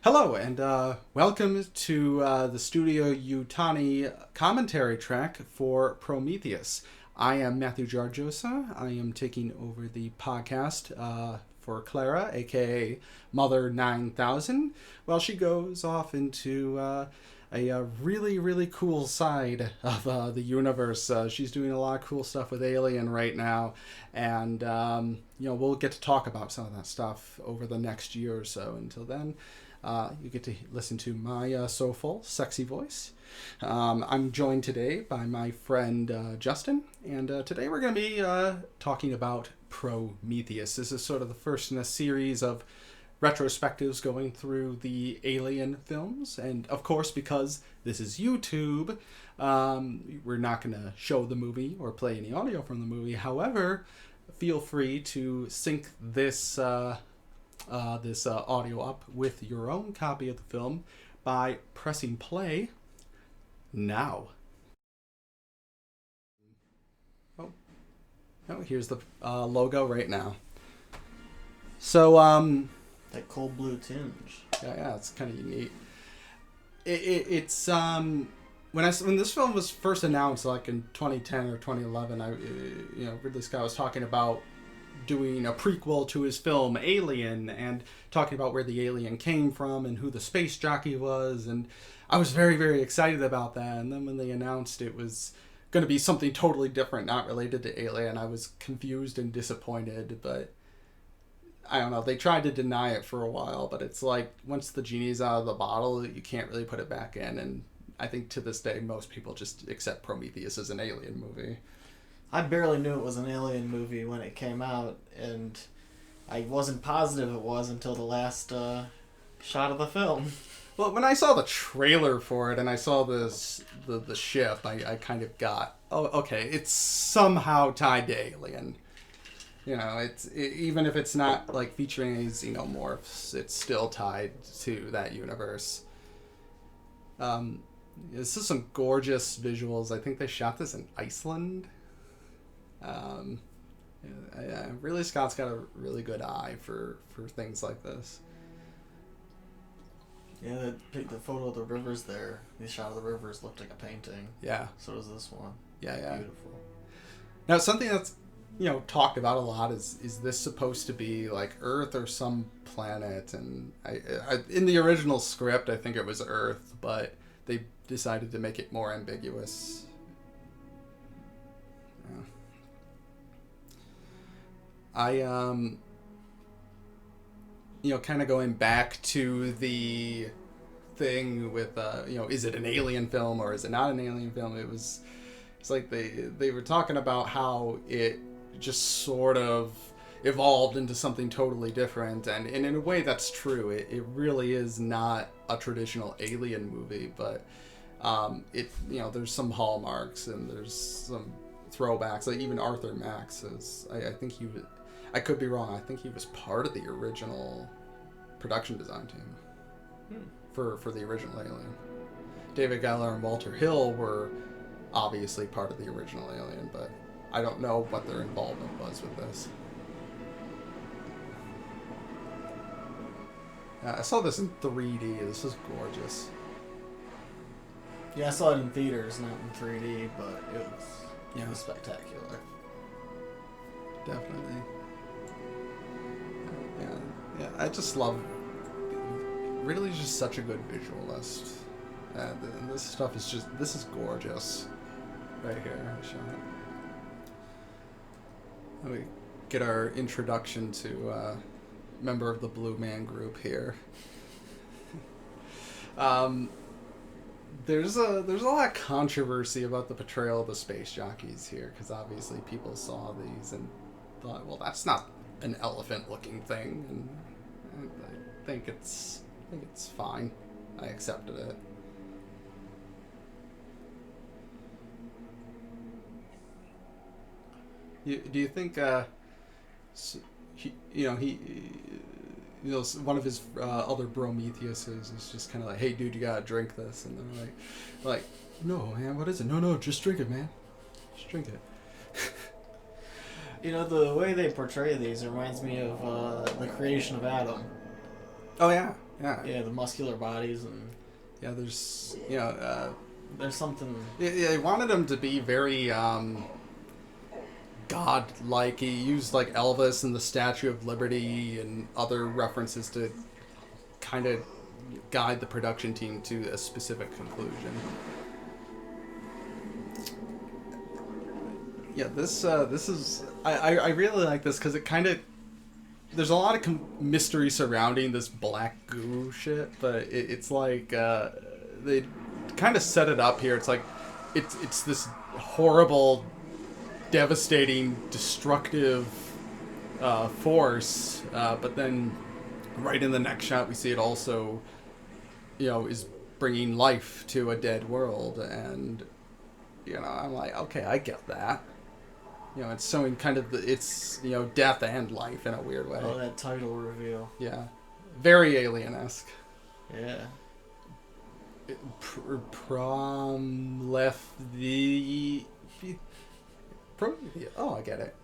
Hello, and welcome to the Studio Yutani commentary track for Prometheus. I am Matthew Giargiosa. I am taking over the podcast for Clara, aka Mother 9000, while she goes off into a really, really cool side of the universe. She's doing a lot of cool stuff with Alien right now, and we'll get to talk about some of that stuff over the next year or so. Until then, you get to listen to my soulful, sexy voice. I'm joined today by my friend Justin, and today we're going to be talking about Prometheus. This is sort of the first in a series of retrospectives going through the Alien films, and of course, because this is YouTube, we're not going to show the movie or play any audio from the movie. However, feel free to sync this audio up with your own copy of the film by pressing play now. Oh, here's the logo right now. So, that cold blue tinge. Yeah, it's kind of unique. It's when this film was first announced, like in 2010 or 2011, Ridley Scott was talking about doing a prequel to his film Alien and talking about where the alien came from and who the space jockey was, and I was very, very excited about that. And then when they announced it was going to be something totally different, not related to Alien, I was confused and disappointed. But I don't know, they tried to deny it for a while, but it's like once the genie's out of the bottle, you can't really put it back in. And I think to this day most people just accept Prometheus as an Alien movie. I barely knew it was an Alien movie when it came out, and I wasn't positive it was until the last shot of the film. Well, when I saw the trailer for it and I saw the ship, I kind of got, oh, okay, it's somehow tied to Alien. Even if it's not like featuring any xenomorphs, it's still tied to that universe. This is some gorgeous visuals. I think they shot this in Iceland. Really, Scott's got a really good eye for things like this. Yeah, the photo of the rivers there, the shot of the rivers looked like a painting. Yeah. So does this one. Yeah. Beautiful. Now, something that's talked about a lot is this supposed to be like Earth or some planet? And I in the original script, I think it was Earth, but they decided to make it more ambiguous. I kind of going back to the thing with is it an alien film or is it not an alien film? It's like they were talking about how it just sort of evolved into something totally different, and in a way that's true. It really is not a traditional Alien movie, but there's some hallmarks and there's some throwbacks. Like even Arthur Max is, I think he was, I could be wrong, I think he was part of the original production design team for the original Alien. David Geller and Walter Hill were obviously part of the original Alien, but I don't know what their involvement was with this. I saw this in 3D. This is gorgeous. Yeah, I saw it in theaters, not in 3D, but it was spectacular. Definitely. Yeah. I just love. Really, just such a good visualist. And this stuff is this is gorgeous. Right here, shot. Let me get our introduction to member of the Blue Man Group here. There's a lot of controversy about the portrayal of the space jockeys here, because obviously people saw these and thought, well, that's not an elephant-looking thing, and I think it's fine. I accepted it. Do you think one of his other Prometheuses is just kind of like, hey dude, you gotta drink this, and they're like no man, what is it? No, just drink it, man, just drink it. The way they portray these reminds me of the creation of Adam. Oh yeah, Yeah. Yeah, the muscular bodies and... Yeah, there's, there's something... Yeah, he wanted him to be very, God-like. He used, like, Elvis and the Statue of Liberty and other references to kind of guide the production team to a specific conclusion. Yeah, this is... I really like this because it kind of... There's a lot of mystery surrounding this black goo shit, but it's like... they kind of set it up here. It's like... It's this horrible, devastating, destructive force, but then right in the next shot we see it also, is bringing life to a dead world, and I'm like, okay, I get that. It's showing kind of it's death and life in a weird way. Oh, that title reveal. Yeah, very alien-esque. Yeah. Oh, I get it.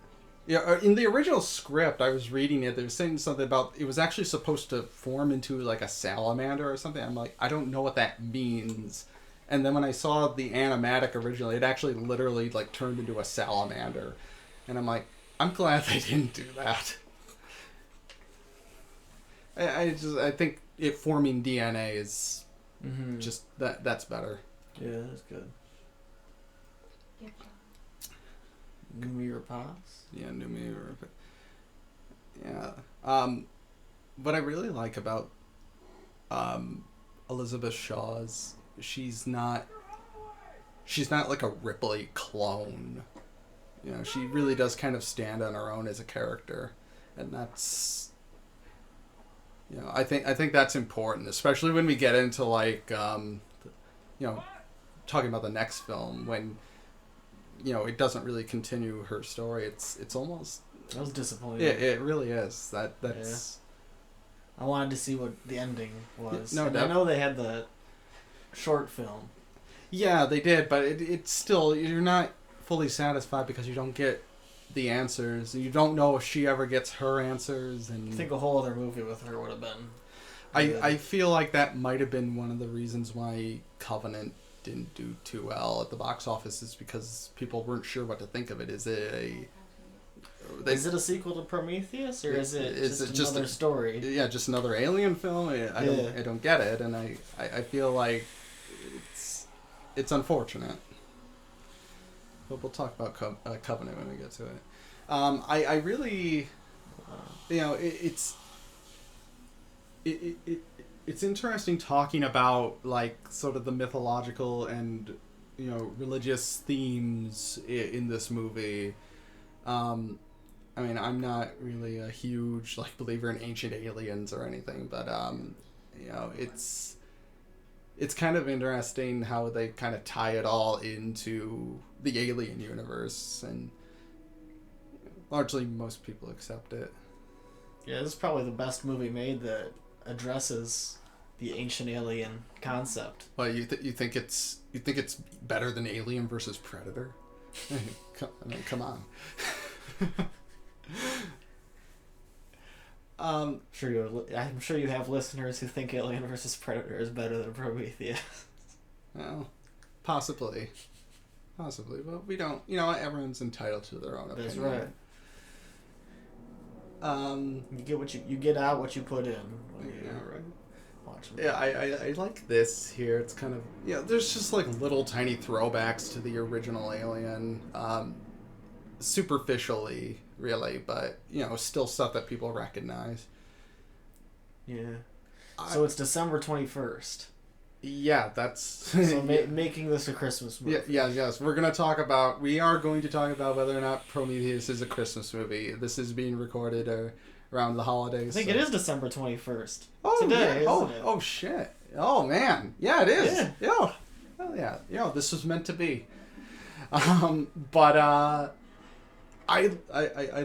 Yeah, in the original script, I was reading it. They were saying something about it was actually supposed to form into like a salamander or something. I'm like, I don't know what that means. And then when I saw the animatic originally, it actually literally like turned into a salamander, and I'm like, I'm glad they didn't do that. I think it forming DNA is just that's better. Yeah, that's good. Numir Pass? Yeah, Numir. Yeah. What I really like about Elizabeth Shaw's, she's not like a Ripley clone. She really does kind of stand on her own as a character, and that's I think that's important, especially when we get into like talking about the next film when it doesn't really continue her story. It's almost... That was disappointing. It really is. That's... Yeah. I wanted to see what the ending was. No, I know they had the short film. Yeah, they did, but it's still... You're not fully satisfied because you don't get the answers. You don't know if she ever gets her answers. And I think a whole other movie with her would have been... I feel like that might have been one of the reasons why Covenant didn't do too well at the box office, is because people weren't sure what to think of it. Is it a sequel to Prometheus, or is it just another story? Yeah, just another alien film. I don't get it, and I feel like it's unfortunate. But we'll talk about Covenant when we get to it. I really, it's interesting talking about like sort of the mythological and religious themes in this movie. I mean, I'm not really a huge like believer in ancient aliens or anything, but it's kind of interesting how they kind of tie it all into the alien universe, and largely most people accept it. Yeah, this is probably the best movie made that addresses the ancient alien concept. Well, you think it's better than Alien versus Predator? Come on. I'm sure you have listeners who think Alien versus Predator is better than Prometheus. Well, possibly, but we don't. Everyone's entitled to their own opinion. That's right. You get out what you put in. Yeah, right. Watch Yeah, I like this here. It's kind of there's just like little tiny throwbacks to the original Alien, superficially, really, but still stuff that people recognize. Yeah. So it's December 21st. Yeah, that's... So making this a Christmas movie. Yes. We are going to talk about whether or not Prometheus is a Christmas movie. This is being recorded around the holidays. I think it is December 21st. Oh, today, yeah. isn't it? Oh, shit. Oh, man. Yeah, it is. Yeah. Oh, yeah. This was meant to be. But I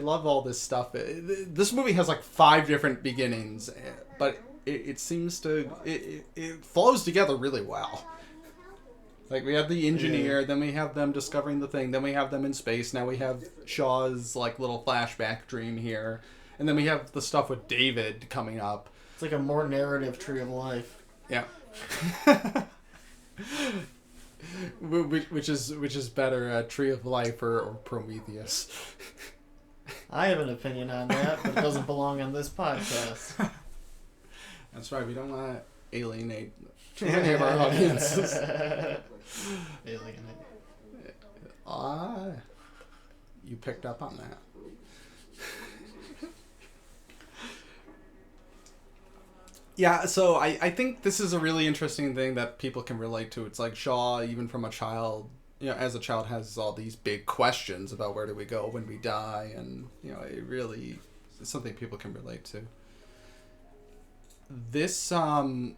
love all this stuff. This movie has like 5 different beginnings, but it seems to it flows together really well. Like we have the engineer, then we have them discovering the thing, then we have them in space. Now we have Shaw's like little flashback dream here, and then we have the stuff with David coming up. It's like a more narrative Tree of Life. Yeah. Which is better, Tree of Life or Prometheus? I have an opinion on that, but it doesn't belong on this podcast. That's right. We don't want to alienate too many of our audiences. Alienate. You picked up on that. Yeah, so I think this is a really interesting thing that people can relate to. It's like Shaw, even from a child, as a child, has all these big questions about where do we go when we die, and it really is something people can relate to. This I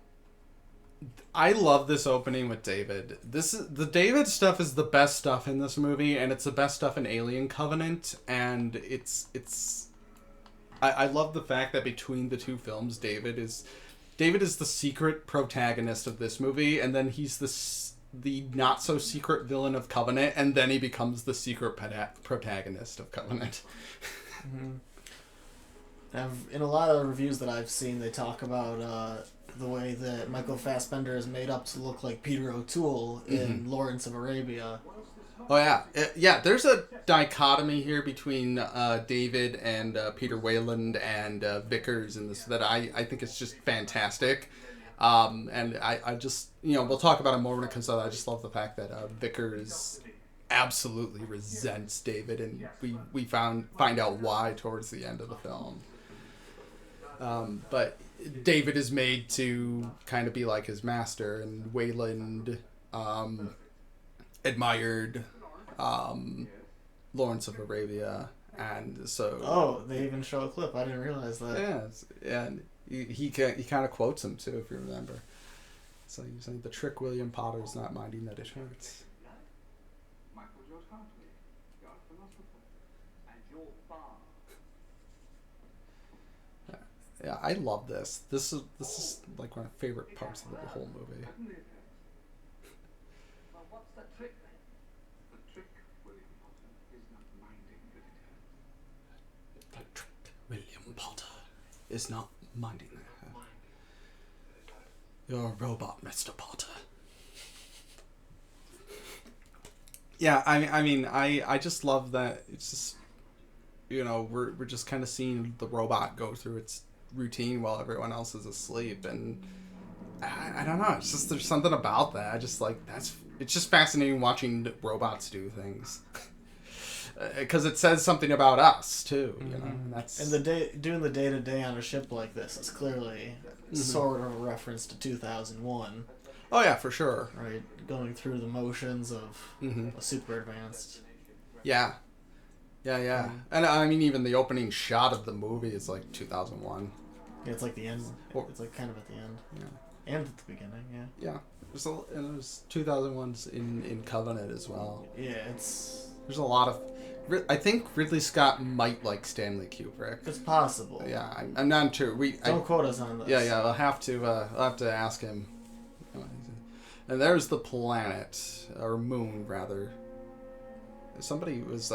love this opening with David. The David stuff is the best stuff in this movie, and it's the best stuff in Alien Covenant, and I love the fact that between the two films, David is the secret protagonist of this movie, and then he's the not so secret villain of Covenant, and then he becomes the secret protagonist of Covenant. Mm-hmm. In a lot of reviews that I've seen, they talk about the way that Michael Fassbender is made up to look like Peter O'Toole in Lawrence of Arabia. Oh, yeah. Yeah, there's a dichotomy here between David and Peter Wayland and Vickers in this that I think is just fantastic. And I just, we'll talk about it more when it comes out. I just love the fact that Vickers absolutely resents David, and we find out why towards the end of the film. But David is made to kind of be like his master, and Wayland admired Lawrence of Arabia, and so... Oh, they even show a clip. I didn't realize that. Yeah, and he kind of quotes him, too, if you remember. So he's saying, the trick William Potter is not minding that it hurts. Yeah, I love this. This is like one of my favorite parts of the whole movie. Well, what's the trick then? The trick, William Potter, is not minding that it hurts. The trick, William Potter, is not minding that it hurts. You're a robot, Mr. Potter. Yeah, I mean, I just love that. It's just, we're just kind of seeing the robot go through its routine while everyone else is asleep, and I don't know, it's just there's something about that. I just like it's just fascinating watching robots do things because it says something about us too, and that's and doing the day-to-day on a ship like this is clearly sort of a reference to 2001. Oh yeah, for sure. Right, going through the motions of a super advanced. Yeah. And I mean, even the opening shot of the movie is like 2001. Yeah, it's like the end. It's like kind of at the end. Yeah. And at the beginning, yeah. Yeah. There's 2001's in Covenant as well. Yeah, there's a lot of... I think Ridley Scott might like Stanley Kubrick. It's possible. Yeah, I'm not sure. Don't quote us on this. Yeah, I'll have to ask him. And there's the planet, or moon, rather. Somebody was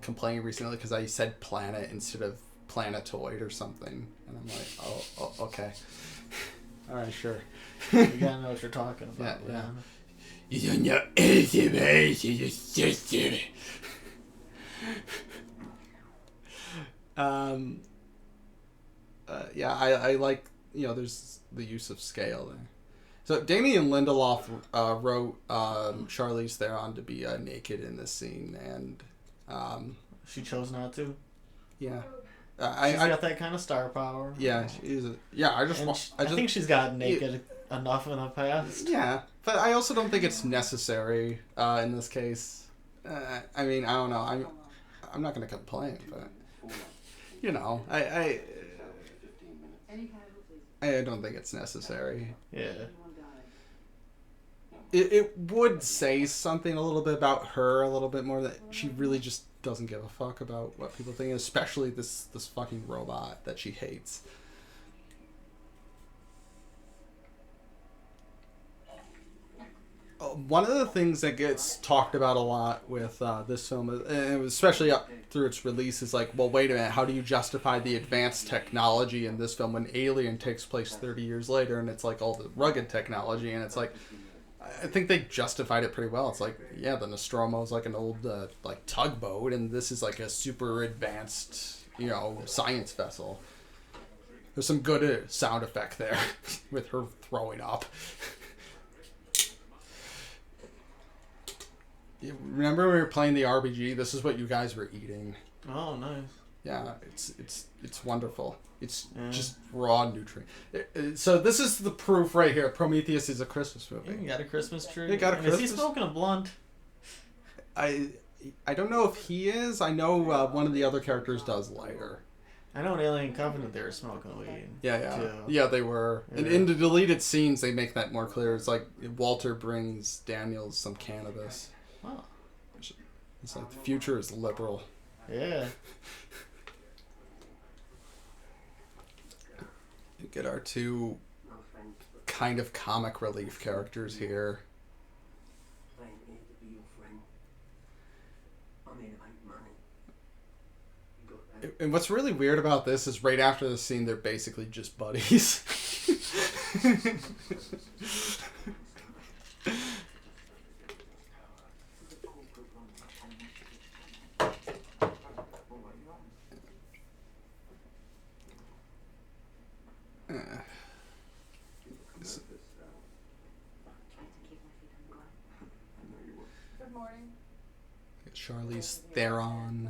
complaining recently because I said planet instead of planetoid or something, and I'm like, oh okay. All right, sure. You gotta know what you're talking about. Yeah. You don't know anything about it, you just stupid. Yeah, I like, there's the use of scale there. So Damien Lindelof wrote Charlize Theron to be naked in this scene, and she chose not to. Yeah, she's got that kind of star power. Yeah, she's. I think she's gotten naked enough in the past. Yeah, but I also don't think it's necessary in this case. I mean, I don't know. I'm not going to complain, but I don't think it's necessary. Yeah. It would say something a little bit about her, a little bit more, that she really just doesn't give a fuck about what people think, especially this fucking robot that she hates. Oh, one of the things that gets talked about a lot with this film, and especially up through its release, is like, well, wait a minute, how do you justify the advanced technology in this film when Alien takes place 30 years later and it's like all the rugged technology? And it's like, I think they justified it pretty well. It's like, yeah, the Nostromo is like an old like tugboat, and this is like a super advanced, science vessel. There's some good sound effect there with her throwing up. Remember when we were playing the RPG? This is what you guys were eating. Oh, nice. Yeah, it's wonderful. It's just raw nutrient. So this is the proof right here. Prometheus is a Christmas movie. You got a Christmas tree. You got a Christmas. Is he smoking a blunt? I don't know if he is. I know one of the other characters does later. I know in Alien Covenant they were smoking weed. Yeah, they were. Yeah. And in the deleted scenes, they make that more clear. It's like Walter brings Daniels some cannabis. Oh. It's like the future is liberal. Yeah. You get our two kind of comic relief characters here. And what's really weird about this is right after the scene, they're basically just buddies. Good morning. Charlize Theron.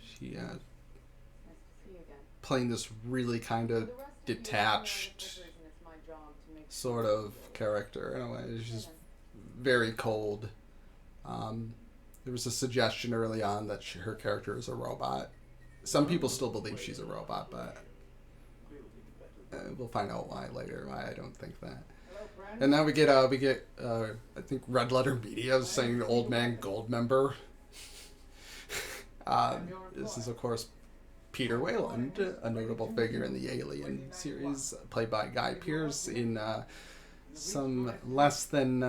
She playing this really kind of detached sort of character in a way. She's very cold. There was a suggestion early on that her character is a robot. Some people still believe she's a robot, but we'll find out why later. Why I don't think that. And now we get I think Red Letter Media is saying Old Man Goldmember. This is of course Peter Wayland, a notable figure in the Alien series, played by Guy Pearce in some less than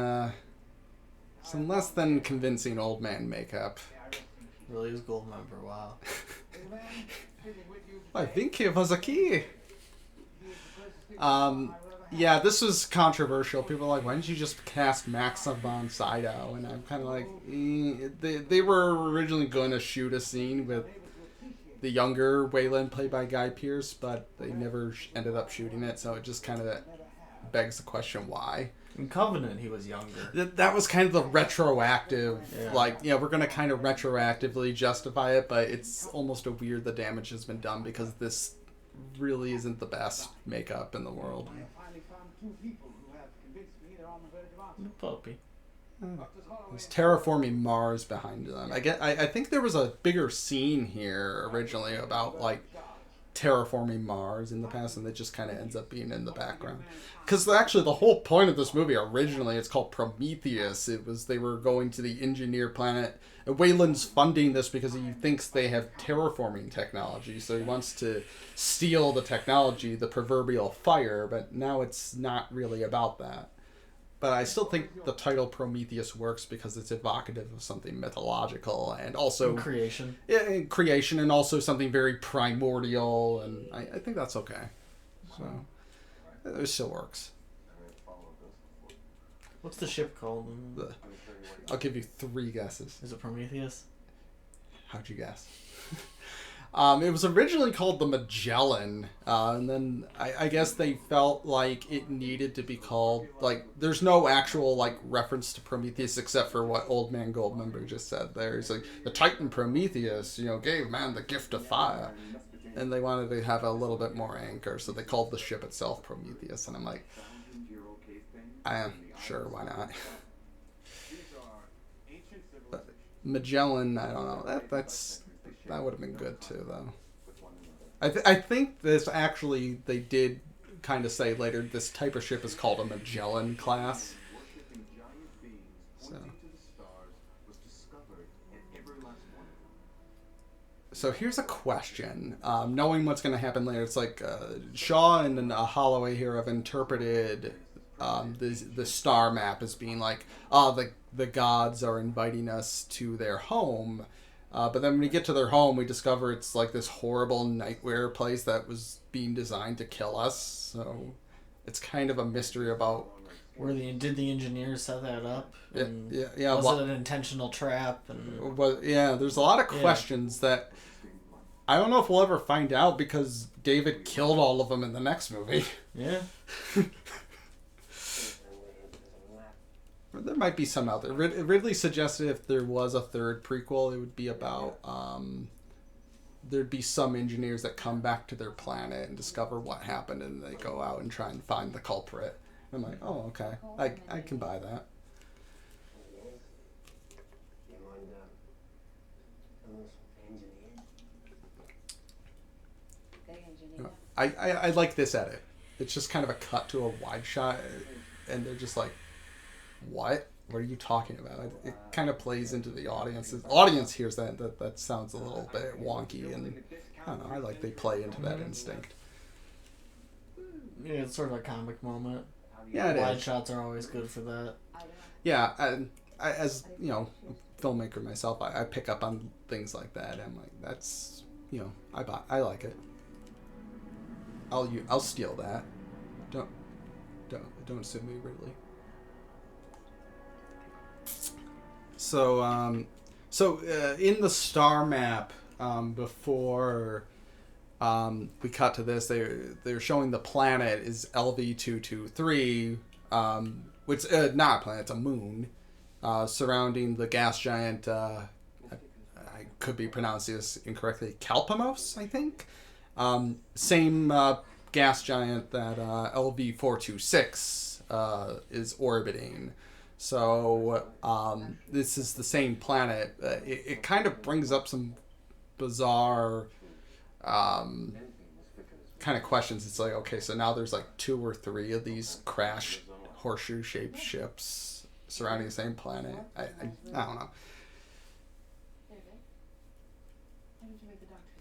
convincing old man makeup. Really is Goldmember, wow. I think he was a key. Yeah, this was controversial. People are like, why didn't you just cast Max von Sydow? And I'm kind of like, they were originally going to shoot a scene with the younger Wayland, played by Guy Pearce, but they never ended up shooting it, so it just kind of begs the question why. In Covenant, he was younger. That was kind of the retroactive, we're going to kind of retroactively justify it, but it's almost a weird the damage has been done because this really isn't the best makeup in the world. The puppy. There's terraforming Mars behind them. I think there was a bigger scene here originally about like terraforming Mars in the past, and it just kind of ends up being in the background. Because actually the whole point of this movie originally, it's called Prometheus. They were going to the engineer planet. And Wayland's funding this because he thinks they have terraforming technology, so he wants to steal the technology, the proverbial fire, but now it's not really about that. But I still think the title Prometheus works because it's evocative of something mythological and also creation. Yeah, creation, and also something very primordial, and I think that's okay. So it still works. What's the ship called? I'll give you 3 guesses. Is it Prometheus? How'd you guess? It was originally called the Magellan, and then I guess they felt like it needed to be called, like, there's no actual, like, reference to Prometheus except for what Old Man Goldmember just said there. He's like, the Titan Prometheus, gave man the gift of fire. And they wanted to have a little bit more anchor, so they called the ship itself Prometheus, and I'm like, sure, why not? But Magellan, I don't know, that would have been good too, though. I think this actually, they did kind of say later, this type of ship is called a Magellan class. So here's a question. Knowing what's going to happen later, it's like Shaw and Holloway here have interpreted the star map as being like, oh, the gods are inviting us to their home. But then when we get to their home, we discover it's like this horrible nightmare place that was being designed to kill us. So it's kind of a mystery about... Did the engineers set that up? And yeah. Was it an intentional trap? And there's a lot of questions that I don't know if we'll ever find out because David killed all of them in the next movie. Yeah. There might be some out there. Ridley suggested if there was a third prequel, it would be about there'd be some engineers that come back to their planet and discover what happened, and they go out and try and find the culprit. I'm like, oh, okay, I can buy that. I like this edit. It's just kind of a cut to a wide shot, and they're just like, what? What are you talking about? It kind of plays into the audience. The audience hears that sounds a little bit wonky, and I don't know. I like they play into that instinct. Yeah, it's sort of a comic moment. Yeah, it Wide is. shots are always good for that. Yeah, and I, as you know, a filmmaker myself, I pick up on things like that. I'm like, that's, you know, I like it. I'll steal that. Don't sue me, Ridley. So in the star map, before we cut to this, they're showing the planet is LV-223, which not a planet, it's a moon, surrounding the gas giant. I could be pronouncing this incorrectly. Kalpamos, I think. Same gas giant that LV-426 is orbiting. So this is the same planet. It kind of brings up some bizarre kind of questions. It's like, okay, so now there's like 2 or 3 of these crashed horseshoe-shaped ships surrounding the same planet. I don't know.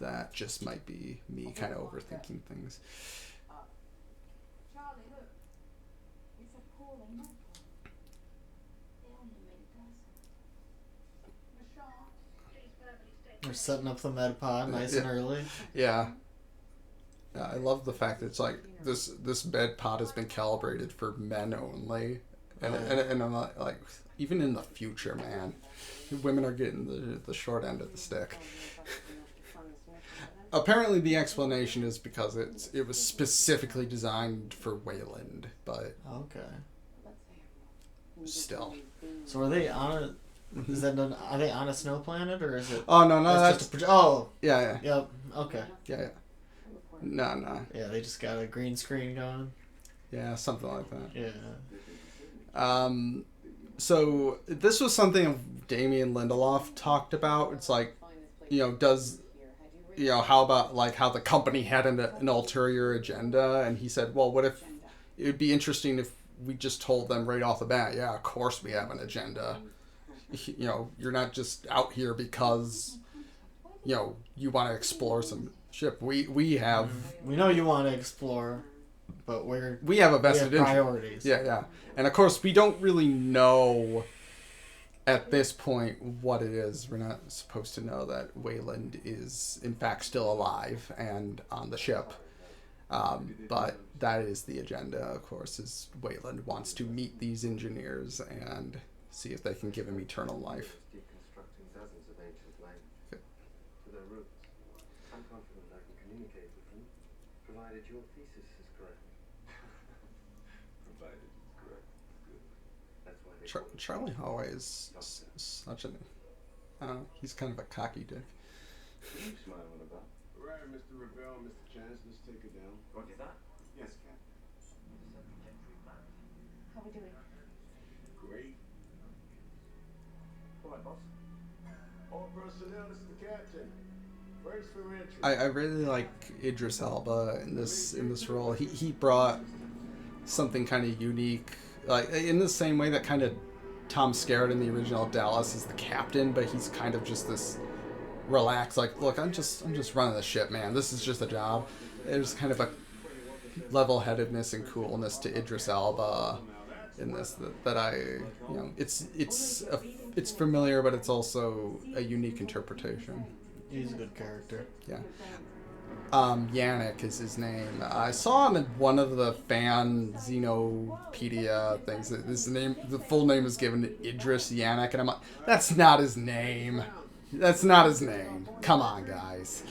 That just might be me kind of overthinking things. Charlie, look. It's appalling. They only made a dozen. They're setting up the med pod nice and early. Yeah. I love the fact that it's like this med pod has been calibrated for men only, and I'm like, even in the future, man, women are getting the short end of the stick. Apparently, the explanation is because it was specifically designed for Wayland, but Okay. still. So are they on a? Is that are they on a snow planet or is it? Oh no, that's just a yeah. Yep. Okay. Yeah. No. Yeah, they just got a green screen going. Yeah, something like that. Yeah. So this was something Damien Lindelof talked about. It's like, how about like how the company had an ulterior agenda, and he said, well, what if it would be interesting if we just told them right off the bat, yeah, of course we have an agenda. You're not just out here because you want to explore some ship. We have. We know you want to explore, but we have a vested interest. Priorities. Yeah, and of course we don't really know at this point what it is. We're not supposed to know that Wayland is in fact still alive and on the ship. But that is the agenda, of course, is Wayland wants to meet these engineers and see if they can give him eternal life. Deconstructing dozens of ancient languages to their roots. I'm confident I can communicate with them, provided your thesis is correct. Provided it's correct. Good. That's why they Charlie Holloway is such an... I don't know, he's kind of a cocky dick. What are you smiling about? Right, Mr. Rebel, Mr. Chance, let's take it down. Roger that. Yes, Captain. How we doing? Great. All right, boss. All personnel, this is the captain. Brace for entry. I really like Idris Elba in this role. He brought something kind of unique, like in the same way that kind of Tom Skerritt in the original Dallas is the captain, but he's kind of just this relaxed, like, look, I'm just running the ship, man. This is just a job. There's kind of a level-headedness and coolness to Idris Elba in this that I, it's familiar, but it's also a unique interpretation. He's a good character. Yeah. Yannick is his name. I saw him in one of the fan Xenopedia things. His name, the full name is given Idris Yannick, and I'm like, that's not his name. That's not his name. Come on, guys.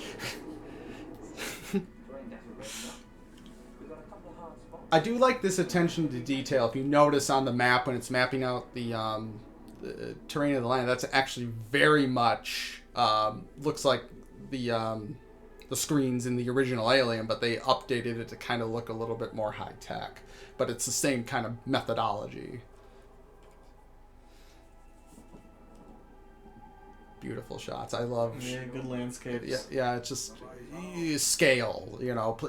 I do like this attention to detail. If you notice on the map when it's mapping out the terrain of the land, that's actually very much looks like the screens in the original Alien, but they updated it to kind of look a little bit more high tech. But it's the same kind of methodology. Beautiful shots. I love. Yeah, good landscapes. Yeah. It's just scale.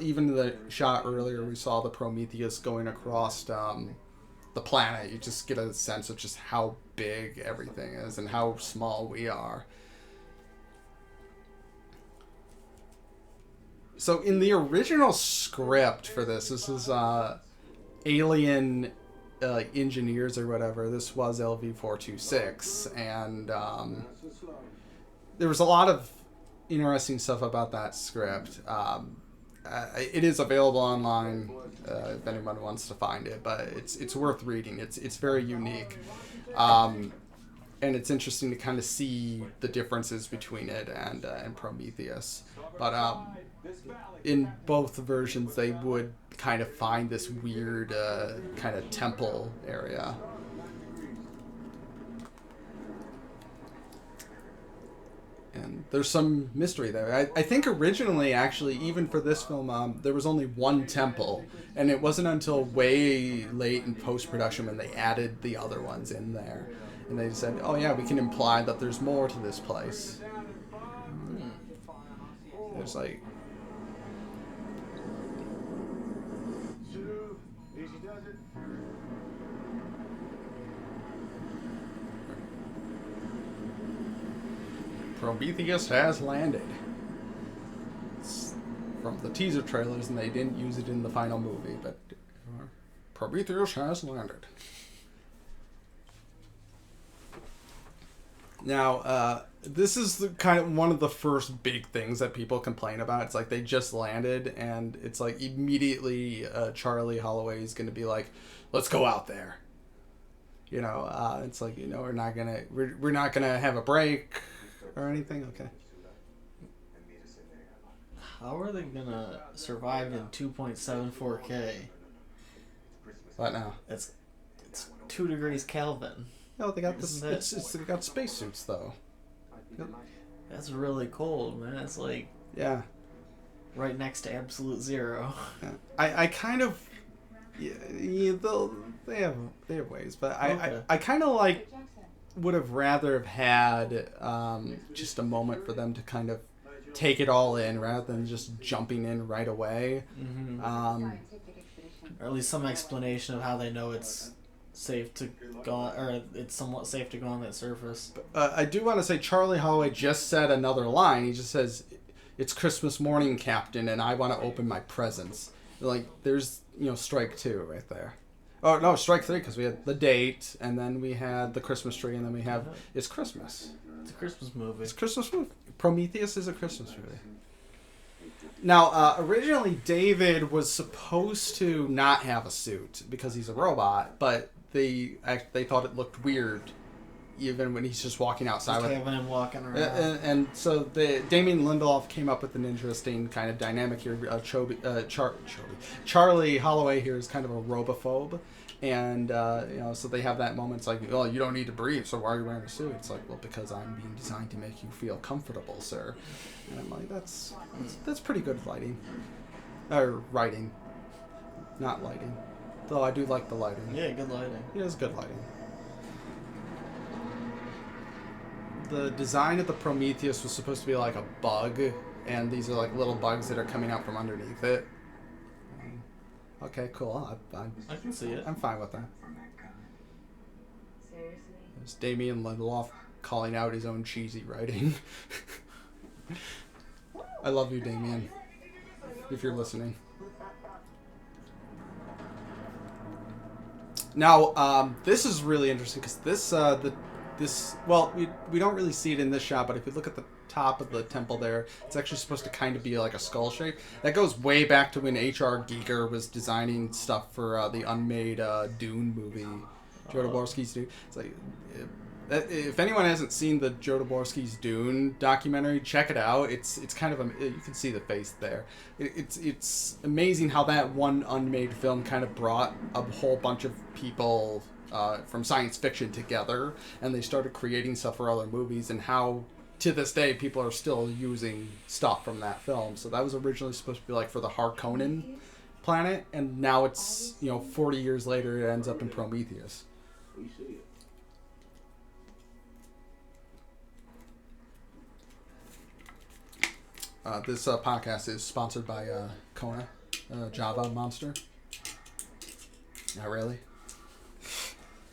Even the shot earlier, we saw the Prometheus going across the planet. You just get a sense of just how big everything is and how small we are. So in the original script for this is Alien engineers or whatever. This was LV-426, and there was a lot of interesting stuff about that script. It is available online if anyone wants to find it, but it's worth reading. It's very unique, and it's interesting to kind of see the differences between it and Prometheus. But in both versions, they would kind of find this weird kind of temple area. And there's some mystery there. I think originally, actually, even for this film, there was only one temple. And it wasn't until way late in post-production when they added the other ones in there. And they said, oh yeah, we can imply that there's more to this place. There's like... Prometheus has landed. It's from the teaser trailers, and they didn't use it in the final movie, but Prometheus has landed. Now, this is the kind of one of the first big things that people complain about. It's like they just landed, and it's like immediately Charlie Holloway is going to be like, "Let's go out there." It's like we're not gonna have a break or anything. Okay. How are they gonna survive in 2.74K? What now? It's 2 degrees Kelvin. No, they got this. They got spacesuits though. Yep. That's really cold, man. It's like right next to absolute zero. Yeah. I kind of they have ways, but I kind of like would have rather have had just a moment for them to kind of take it all in rather than just jumping in right away. Mm-hmm. Or at least some explanation of how they know it's safe to go on, or it's somewhat safe to go on that surface. I do want to say Charlie Holloway just said another line. He just says, "It's Christmas morning, Captain, and I want to open my presents." Like, there's strike 2 right there. Oh no, strike 3, because we had the date, and then we had the Christmas tree, and then we have it's Christmas. It's a Christmas movie. It's a Christmas movie. Prometheus is a Christmas movie. Now, originally David was supposed to not have a suit because he's a robot, but they thought it looked weird, even when he's just walking outside just having him walking around. And so Damien Lindelof came up with an interesting kind of dynamic here. Charlie Holloway here is kind of a robophobe, and so they have that moment. It's like, well, you don't need to breathe, so why are you wearing a suit? It's like, well, because I'm being designed to make you feel comfortable, sir. And I'm like, that's pretty good lighting, or writing, not lighting. Though I do like the lighting. Yeah, good lighting. It is good lighting. The design of the Prometheus was supposed to be like a bug, and these are like little bugs that are coming out from underneath it. Okay, cool. I can see it. I'm fine with that. Seriously? There's Damien Lindelof calling out his own cheesy writing. I love you, Damien, if you're listening. Now, this is really interesting because we don't really see it in this shot, but if you look at the top of the temple there, it's actually supposed to kind of be like a skull shape. That goes way back to when H.R. Giger was designing stuff for the unmade Dune movie, Jodorowsky's Dune. It's like, if anyone hasn't seen the Jodorowsky's Dune documentary, check it out. It's kind of you can see the face there. It's amazing how that one unmade film kind of brought a whole bunch of people from science fiction together, and they started creating stuff for other movies, and how to this day people are still using stuff from that film. So that was originally supposed to be like for the Harkonnen planet, and now it's 40 years later it ends up in Prometheus. We see it. This podcast is sponsored by Kona, Java Monster. Not really.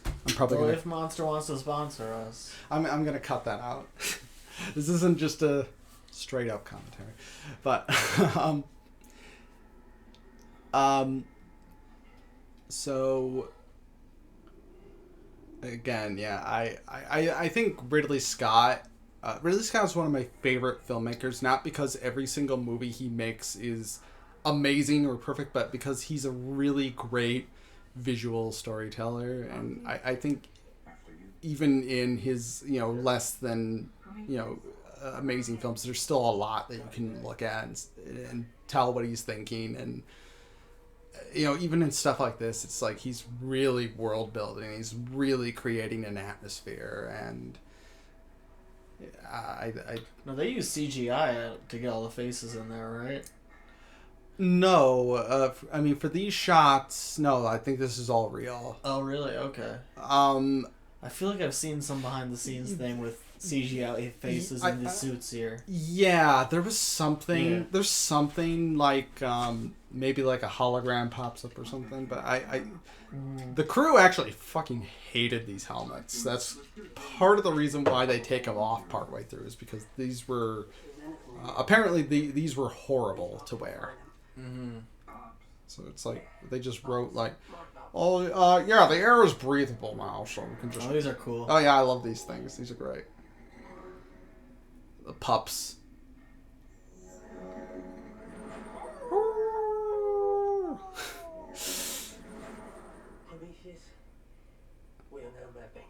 I'm probably Well, gonna. if Monster wants to sponsor us, I'm gonna cut that out. This isn't just a straight up commentary, but so again, yeah, I think Ridley Scott. Ridley Scott is one of my favorite filmmakers, not because every single movie he makes is amazing or perfect, but because he's a really great visual storyteller, and I think even in his less than amazing films, there's still a lot that you can look at and tell what he's thinking, and even in stuff like this, it's like he's really world building, he's really creating an atmosphere, and no, they use CGI to get all the faces in there, right? No, I mean for these shots, no, I think this is all real. Oh, really? Okay. I feel like I've seen some behind the scenes thing with CGI faces in the suits here. Yeah, there was something. Yeah. There's something like maybe like a hologram pops up or something. But the crew actually fucking hated these helmets. That's part of the reason why they take them off partway through, is because these were apparently these were horrible to wear. Mm-hmm. So it's like they just wrote like, oh yeah, the air is breathable now, so we can just. Oh, these are cool. Oh yeah, I love these things. These are great. The pups. Prometheus, we are now mapping.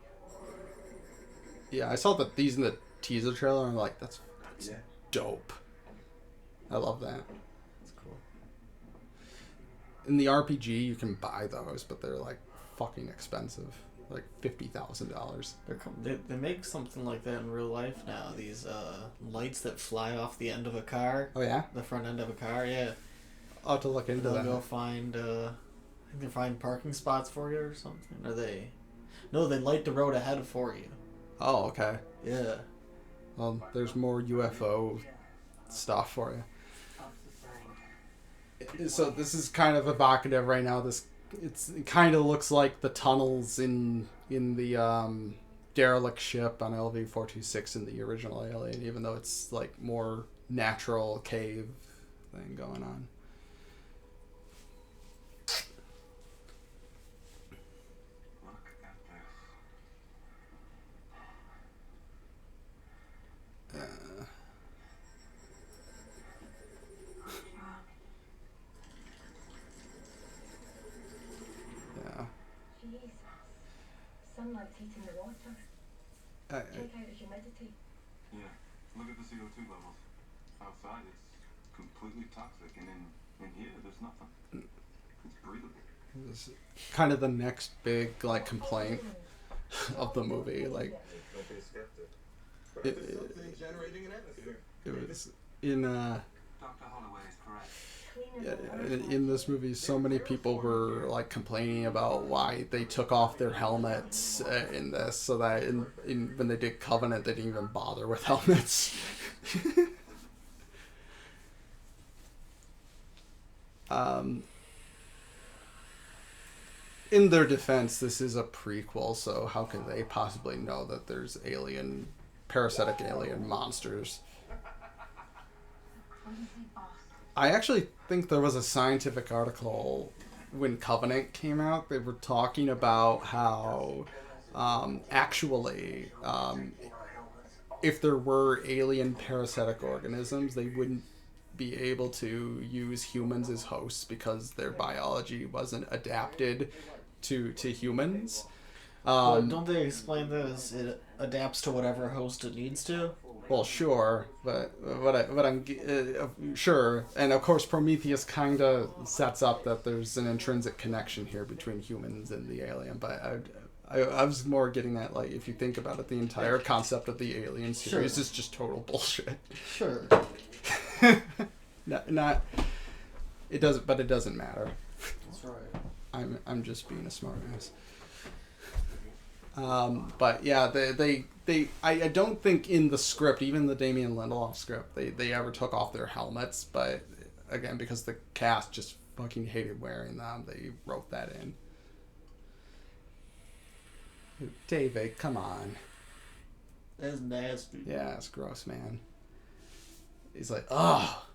Yeah, I saw these in the teaser trailer, and I'm like, that's Yeah. dope. I love that. That's cool. In the RPG, you can buy those, but they're like fucking expensive, like $50,000. They make something like that in real life now. These lights that fly off the end of a car. Oh yeah, The front end of a car, yeah. I'll have to look into They'll that. go find, I think they find parking spots for you or something. Or they... No, they light the road ahead for you. Oh okay. Yeah. Well, there's more UFO stuff for you. So this is kind of evocative right now. It kind of looks like the tunnels in the derelict ship on LV-426 in the original Alien, even though it's like more natural cave thing going on. Look at this. Yeah. Jesus. Sunlight's heating the water. Check out the humidity. Yeah. Look at the CO2 levels. Outside it's completely toxic, and in here there's nothing. It's breathable. This is kind of the next big like complaint of the movie. Like Don't be a skeptic. it, There's something generating an atmosphere. it was in Dr. Holloway is correct. in this movie, so many people were like complaining about why they took off their helmets in this, so that when they did Covenant, they didn't even bother with helmets. In their defense, this is a prequel, so how can they possibly know that there's parasitic alien monsters? I actually think there was a scientific article when Covenant came out, they were talking about how actually if there were alien parasitic organisms, they wouldn't be able to use humans as hosts because their biology wasn't adapted to humans. Well, don't they explain that as it adapts to whatever host it needs to? Well, sure, but I'm sure, and of course Prometheus kind of sets up that there's an intrinsic connection here between humans and the alien. But I was more getting at, like, if you think about it, the entire concept of the Alien series is just total bullshit. Sure. not it doesn't, but it doesn't matter. That's right. I'm just being a smartass. But yeah, I don't think in the script, even the Damien Lindelof script, they ever took off their helmets. But again, because the cast just fucking hated wearing them, they wrote that in. David, come on. That's nasty. Yeah, it's gross, man. He's like, oh,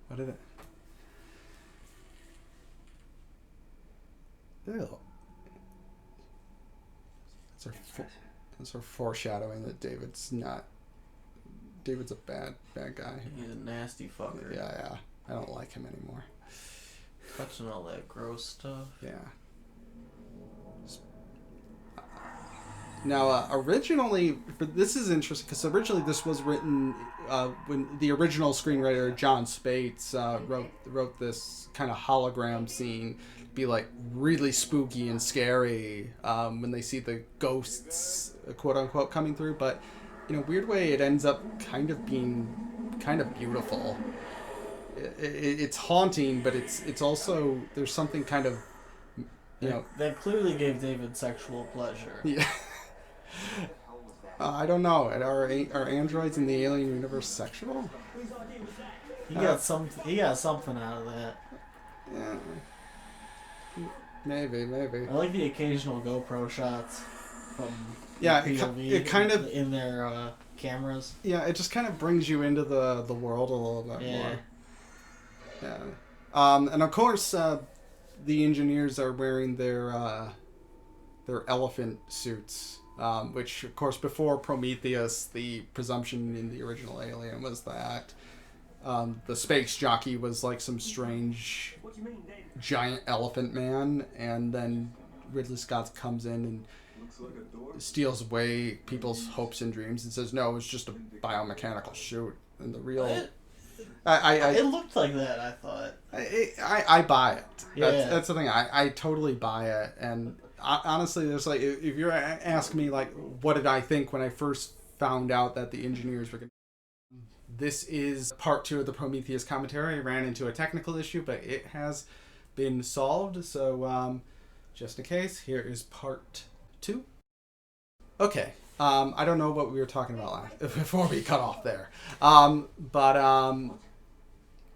what did it? Ew. It's our foreshadowing that David's a bad guy. He's a nasty fucker. Yeah. I don't like him anymore. Touching all that gross stuff. Yeah. Now, originally, this is interesting because originally this was written when the original screenwriter John Spates wrote this kind of hologram scene, be like really spooky and scary when they see the ghosts, quote unquote, coming through. But in a weird way, it ends up kind of being kind of beautiful. It's haunting, but it's also, there's something kind of, that clearly gave David sexual pleasure. Yeah. I don't know. Are androids in the alien universe sexual? He got something out of that. Yeah. Maybe. I like the occasional GoPro shots from POV it kind of in their cameras. Yeah, it just kind of brings you into the world a little bit more. Yeah. And of course, the engineers are wearing their elephant suits. Which, of course, before Prometheus, the presumption in the original Alien was that the space jockey was like some strange giant elephant man, and then Ridley Scott comes in and steals away people's hopes and dreams and says, no, it's just a biomechanical suit. And the real... It looked like that, I thought. I buy it. Yeah. That's the thing. I totally buy it. And honestly, there's like, if you're asking me, like, what did I think when I first found out that the engineers were going to... This is part 2 of the Prometheus commentary. I ran into a technical issue, but it has been solved. So, just in case, here is part 2. Okay. I don't know what we were talking about before we cut off there. But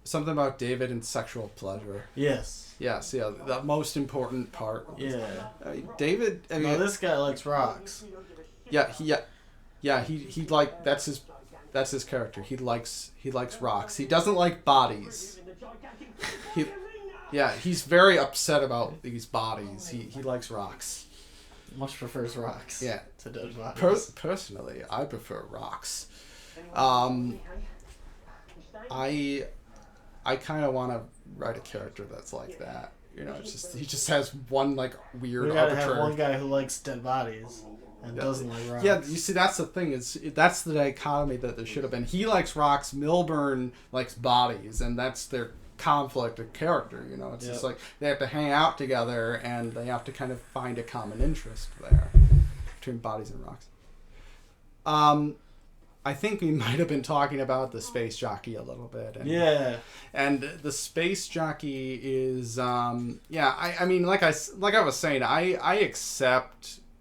something about David and sexual pleasure. Yes. Yes, yeah, the most important part. Yeah. David. I mean, this guy likes rocks. Yeah. He like that's his character. He likes rocks. He doesn't like bodies. He's very upset about these bodies. He likes rocks. Much prefers rocks. Yeah. To dead bodies. Personally, I prefer rocks. I kind of want to write a character that's like that. It's just he just has one like weird. We gotta have one guy who likes dead bodies and doesn't like rocks. Yeah, you see, that's the thing. That's the dichotomy that there should have been. He likes rocks. Milburn likes bodies, and that's their conflict of character. It's just like they have to hang out together, and they have to kind of find a common interest there between bodies and rocks. I think we might have been talking about the space jockey a little bit. And the space jockey is, I mean, like I was saying, I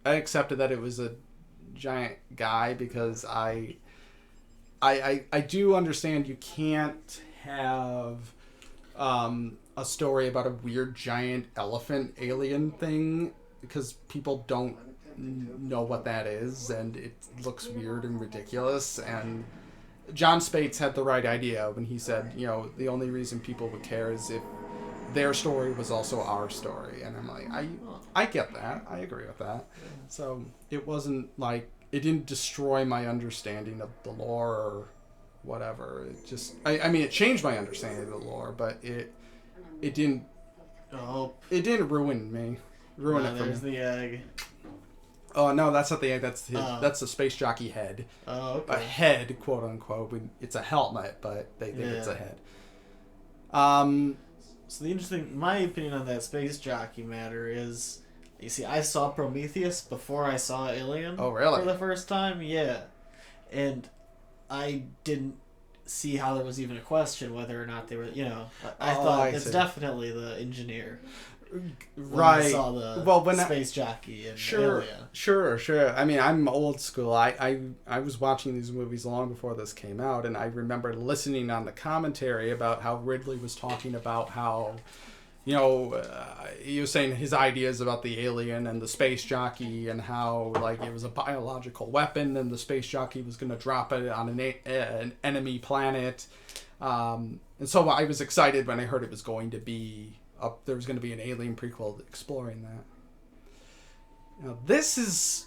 accepted that it was a giant guy because I do understand you can't have a story about a weird giant elephant alien thing because people don't know what that is, and it looks weird and ridiculous. And John Spates had the right idea when he said, the only reason people would care is if their story was also our story, and I'm like, I get that, I agree with that. So it wasn't like it didn't destroy my understanding of the lore or whatever. It just, I mean, it changed my understanding of the lore, but it didn't. Oh, it didn't ruin me. Ruin it for me. There's the egg. Oh no, that's not the egg. That's that's the space jockey head. Oh, okay. A head, quote unquote. It's a helmet, but they think it's a head. So the interesting, my opinion on that space jockey matter is, you see, I saw Prometheus before I saw Alien. Oh, really? For the first time, yeah, and I didn't see how there was even a question whether or not they were. You know, I thought it's definitely the engineer. Right. I saw the space jockey and Sure. Alien. Sure. I mean, I'm old school. I was watching these movies long before this came out, and I remember listening on the commentary about how Ridley was talking about how, you know, he was saying his ideas about the alien and the space jockey, and how like it was a biological weapon, and the space jockey was going to drop it on an enemy planet. And so I was excited when I heard it was going to be. There was going to be an Alien prequel exploring that. Now, this is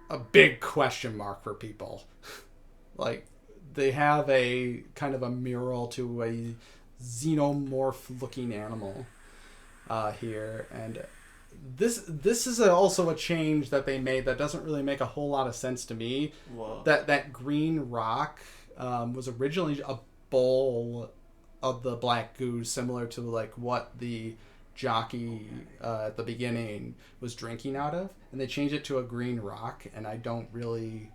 a big question mark for people. Like, they have a kind of a mural to a xenomorph-looking animal here, and this is also a change that they made that doesn't really make a whole lot of sense to me. Whoa. That green rock was originally a bowl of the black goo, similar to like what the jockey at the beginning was drinking out of, and they changed it to a green rock, and I don't really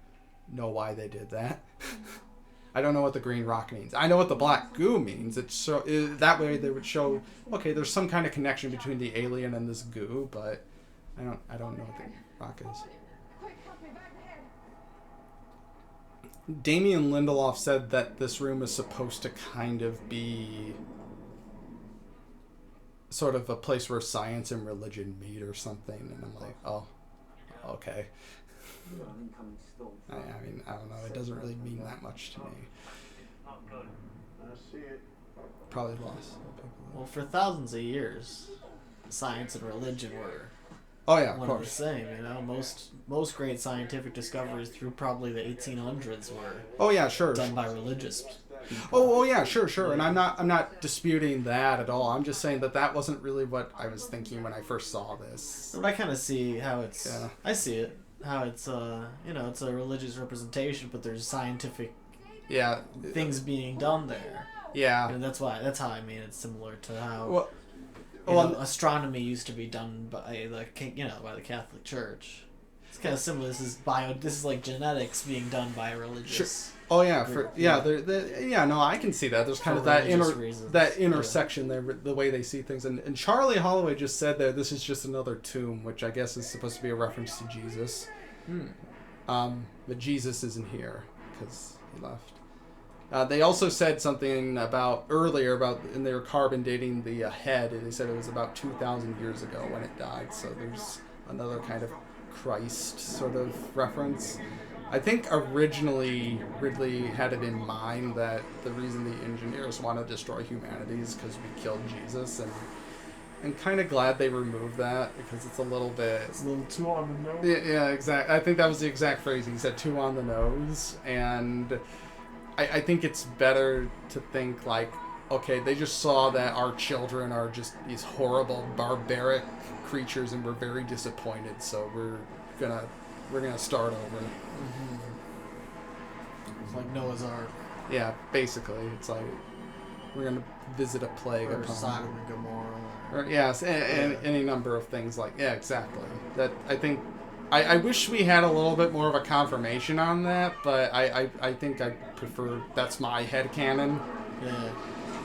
know why they did that. I don't know what the green rock means. I know what the black goo means. That way they would show, okay, there's some kind of connection between the alien and this goo, but I don't know what the rock is. Damien Lindelof said that this room is supposed to kind of be sort of a place where science and religion meet or something, and I'm like, oh, okay. I mean, I don't know. It doesn't really mean that much to me. Probably lost. Well, for thousands of years, science and religion were of course. The same. You know, most great scientific discoveries through probably the 1800s were done by religious people. Sure. And I'm not disputing that at all. I'm just saying that wasn't really what I was thinking when I first saw this. But I kind of see how it's. Yeah. I see it. How it's it's a religious representation, but there's scientific things being done there. Yeah. And that's how I mean it's similar to how astronomy used to be done by the Catholic Church. It's kind of similar. This is like genetics being done by a religious. Sure. Oh yeah, I can see that. There's kind of that intersection there, the way they see things. And Charlie Holloway just said that this is just another tomb, which I guess is supposed to be a reference to Jesus. But Jesus isn't here because he left. They also said something earlier about, and they were carbon dating the head, and they said it was about 2,000 years ago when it died. So there's another kind of Christ sort of reference. I think originally Ridley had it in mind that the reason the engineers want to destroy humanity is because we killed Jesus, and I'm kind of glad they removed that because it's a little too on the nose. Yeah, exactly. I think that was the exact phrase. He said too on the nose, and I think it's better to think like, okay, they just saw that our children are just these horrible, barbaric creatures, and we're very disappointed, so we're gonna start over. Mm-hmm. It's like Noah's Ark. Yeah, basically, it's like we're gonna visit a plague or upon Sodom and Gomorrah. Or yes, and any number of things like exactly. That I think. I wish we had a little bit more of a confirmation on that, but I think I prefer, that's my headcanon. Yeah.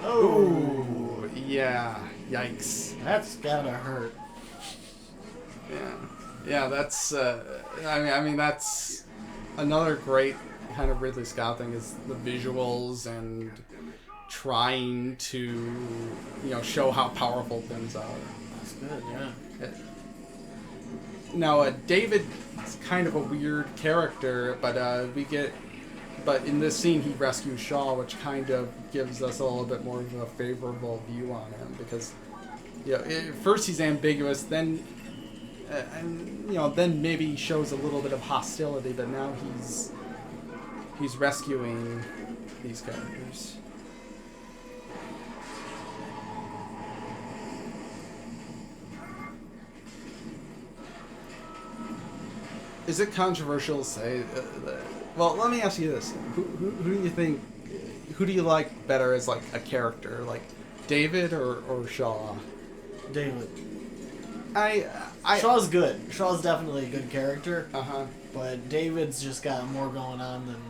Oh. Yeah. Yikes. That's gotta hurt. Yeah, that's, I mean, that's another great kind of Ridley Scott thing is the visuals and trying to, show how powerful things are. That's good, yeah. Now, David is kind of a weird character, but in this scene he rescues Shaw, which kind of gives us a little bit more of a favorable view on him, because first he's ambiguous, then and then maybe shows a little bit of hostility, but now he's rescuing these characters. Is it controversial to say? Well, let me ask you this: who do you think? Who do you like better as like a character, like David or Shaw? David. I Shaw's good. Shaw's definitely a good character. But David's just got more going on than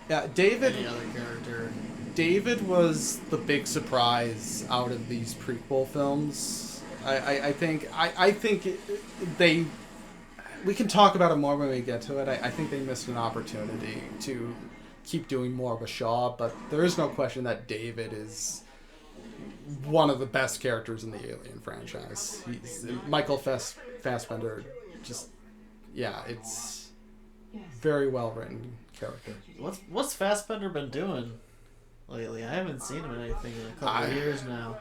any other character. David was the big surprise out of these prequel films. I think they. We can talk about it more when we get to it. I think they missed an opportunity to keep doing more of a Shaw, but there is no question that David is one of the best characters in the Alien franchise. He's Michael Fassbender. It's very well written character. What's Fassbender been doing lately? I haven't seen him in anything in a couple of years now.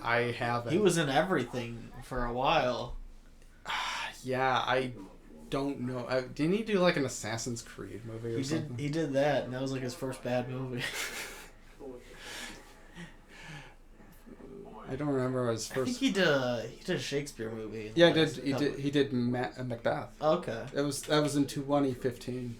I haven't. He was in everything for a while. Yeah, I don't know. Didn't he do like an Assassin's Creed movie or something? He did that, and that was like his first bad movie. I don't remember his first. I think he did a Shakespeare movie. Yeah, he did Macbeth. Okay. That was in 2015.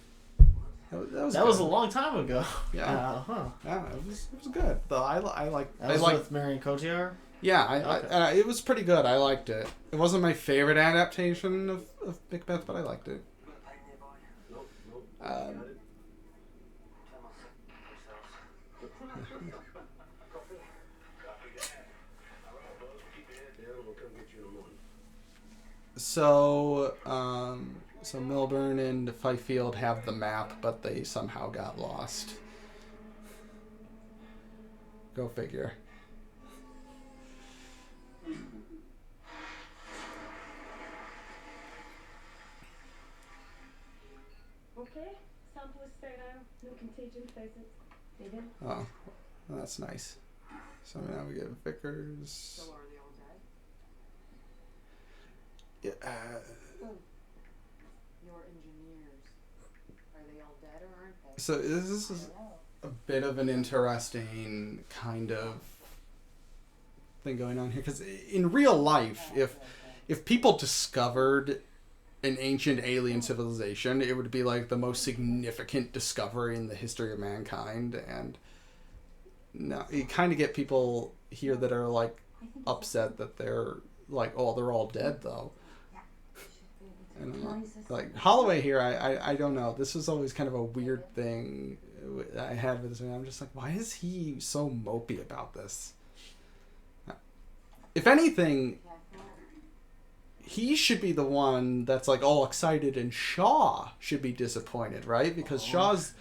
That was a long time ago. Yeah. Yeah, it was good. Though I like. That was with Marion Cotillard. Yeah, it was pretty good. I liked it. It wasn't my favorite adaptation of Macbeth, but I liked it. So Milburn and Fifield have the map, but they somehow got lost. Go figure. Okay, sample is sterile, no contagion present. David? Oh, well, that's nice. So now we get Vickers. So are they all dead? Yeah, Your engineers, are they all dead or aren't they? so this is a bit of an interesting kind of thing going on here, because in real life, if people discovered an ancient alien civilization, it would be like the most significant discovery in the history of mankind. And now you kind of get people here that are like upset that they're like, oh, they're all dead though. I don't know. Like Holloway here, I don't know. This is always kind of a weird thing I had with this. I'm just like, why is he so mopey about this? If anything, he should be the one that's like all excited, and Shaw should be disappointed, right? Because Shaw's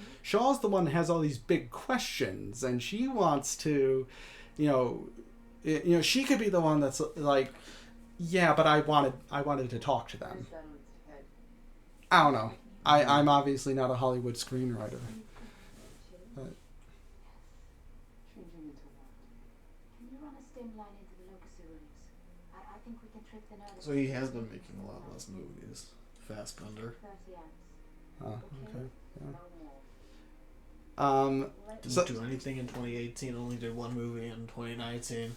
the one that has all these big questions, and she wants to, she could be the one that's like, yeah, but I wanted to talk to them. I don't know. I'm obviously not a Hollywood screenwriter. But. Can you run a stem line into the locus ceruleus? I think we can trick the nervous. So he has been making a lot less movies. Fassbender. 30 amps. Oh, okay. Yeah. Didn't do anything in 2018. Only did one movie in 2019.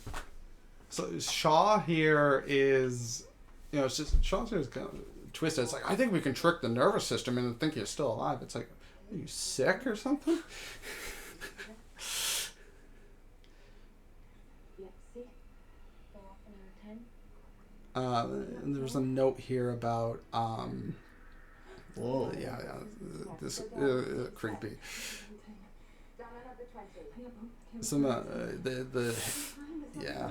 So Shaw here is, it's just Shaw's here is kind of twisted. It's like, I think we can trick the nervous system and think you're still alive. It's like, are you sick or something? And there's a note here about Whoa. yeah, this creepy. Some yeah.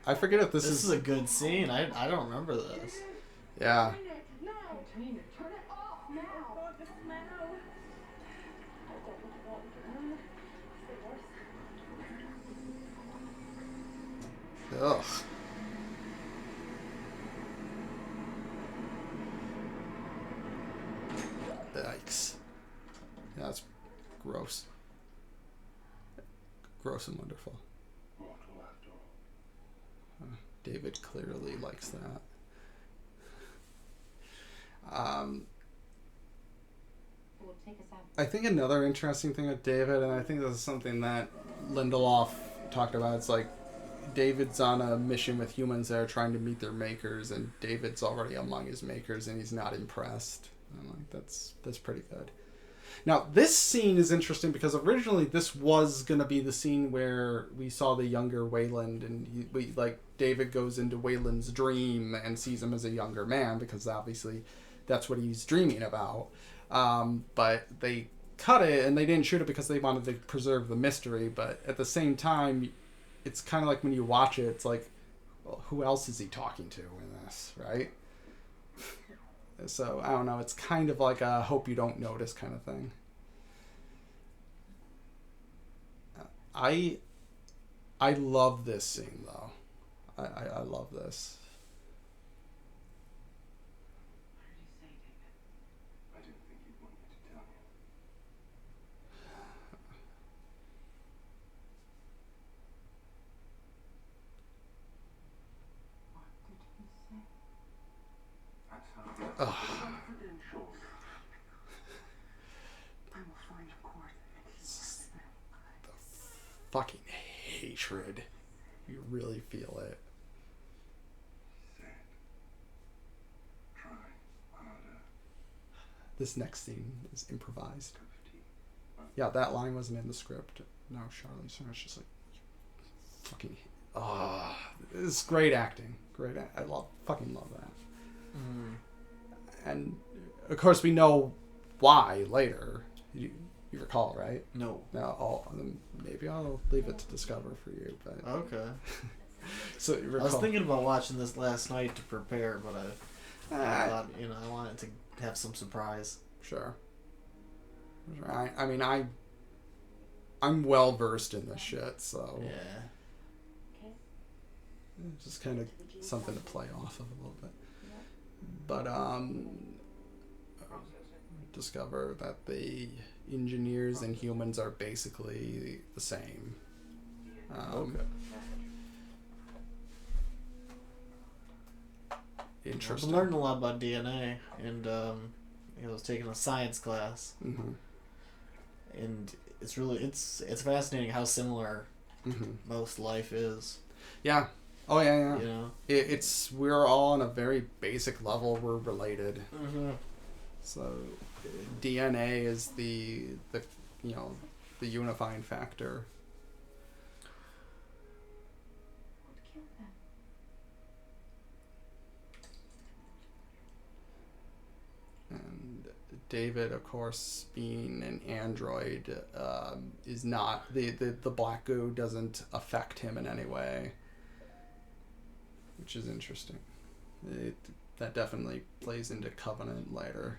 I forget if this is a good scene. I don't remember this. Yeah. Ugh. Yikes. Yeah, that's gross. Gross and wonderful. David clearly likes that. Will take us out. I think another interesting thing with David, and I think this is something that Lindelof talked about, it's like David's on a mission with humans that are trying to meet their makers, and David's already among his makers, and he's not impressed. I'm like, that's pretty good. Now, this scene is interesting because originally this was going to be the scene where we saw the younger Wayland, and David goes into Wayland's dream and sees him as a younger man, because obviously that's what he's dreaming about. But they cut it, and they didn't shoot it because they wanted to preserve the mystery. But at the same time, it's kind of like when you watch it, it's like, well, who else is he talking to in this, right? So, I don't know, it's kind of like a hope you don't notice kind of thing. I love this scene, though. I love this. What did he say, David? I didn't think you'd want me to tell you. What did he say? That's how Ugh. confidential. I will find a court. Fucking hatred. You really feel it. Said, try harder. This next scene is improvised. Cup of tea. Yeah, that line wasn't in the script. No, Charlize Theron's just like, fucking, this is great acting. I fucking love that. And of course we know why later. You recall, right? No. No, maybe I'll leave it to discover for you. But Okay. so you recall. I was thinking about watching this last night to prepare, but I thought, I wanted to have some surprise. Sure. I mean, I'm well versed in this shit, so Yeah. it's just kind of something to play off of a little bit. But discover that the engineers and humans are basically the same. Okay. Interesting. I'm learning a lot about DNA, and I was taking a science class, Mm-hmm. and it's fascinating how similar Mm-hmm. most life is. Yeah. Oh yeah. You know. We're all on a very basic level. We're related. Mm-hmm. So DNA is the unifying factor. What killed them? And David, of course, being an android, is not the black goo doesn't affect him in any way, which is interesting. That definitely plays into Covenant later.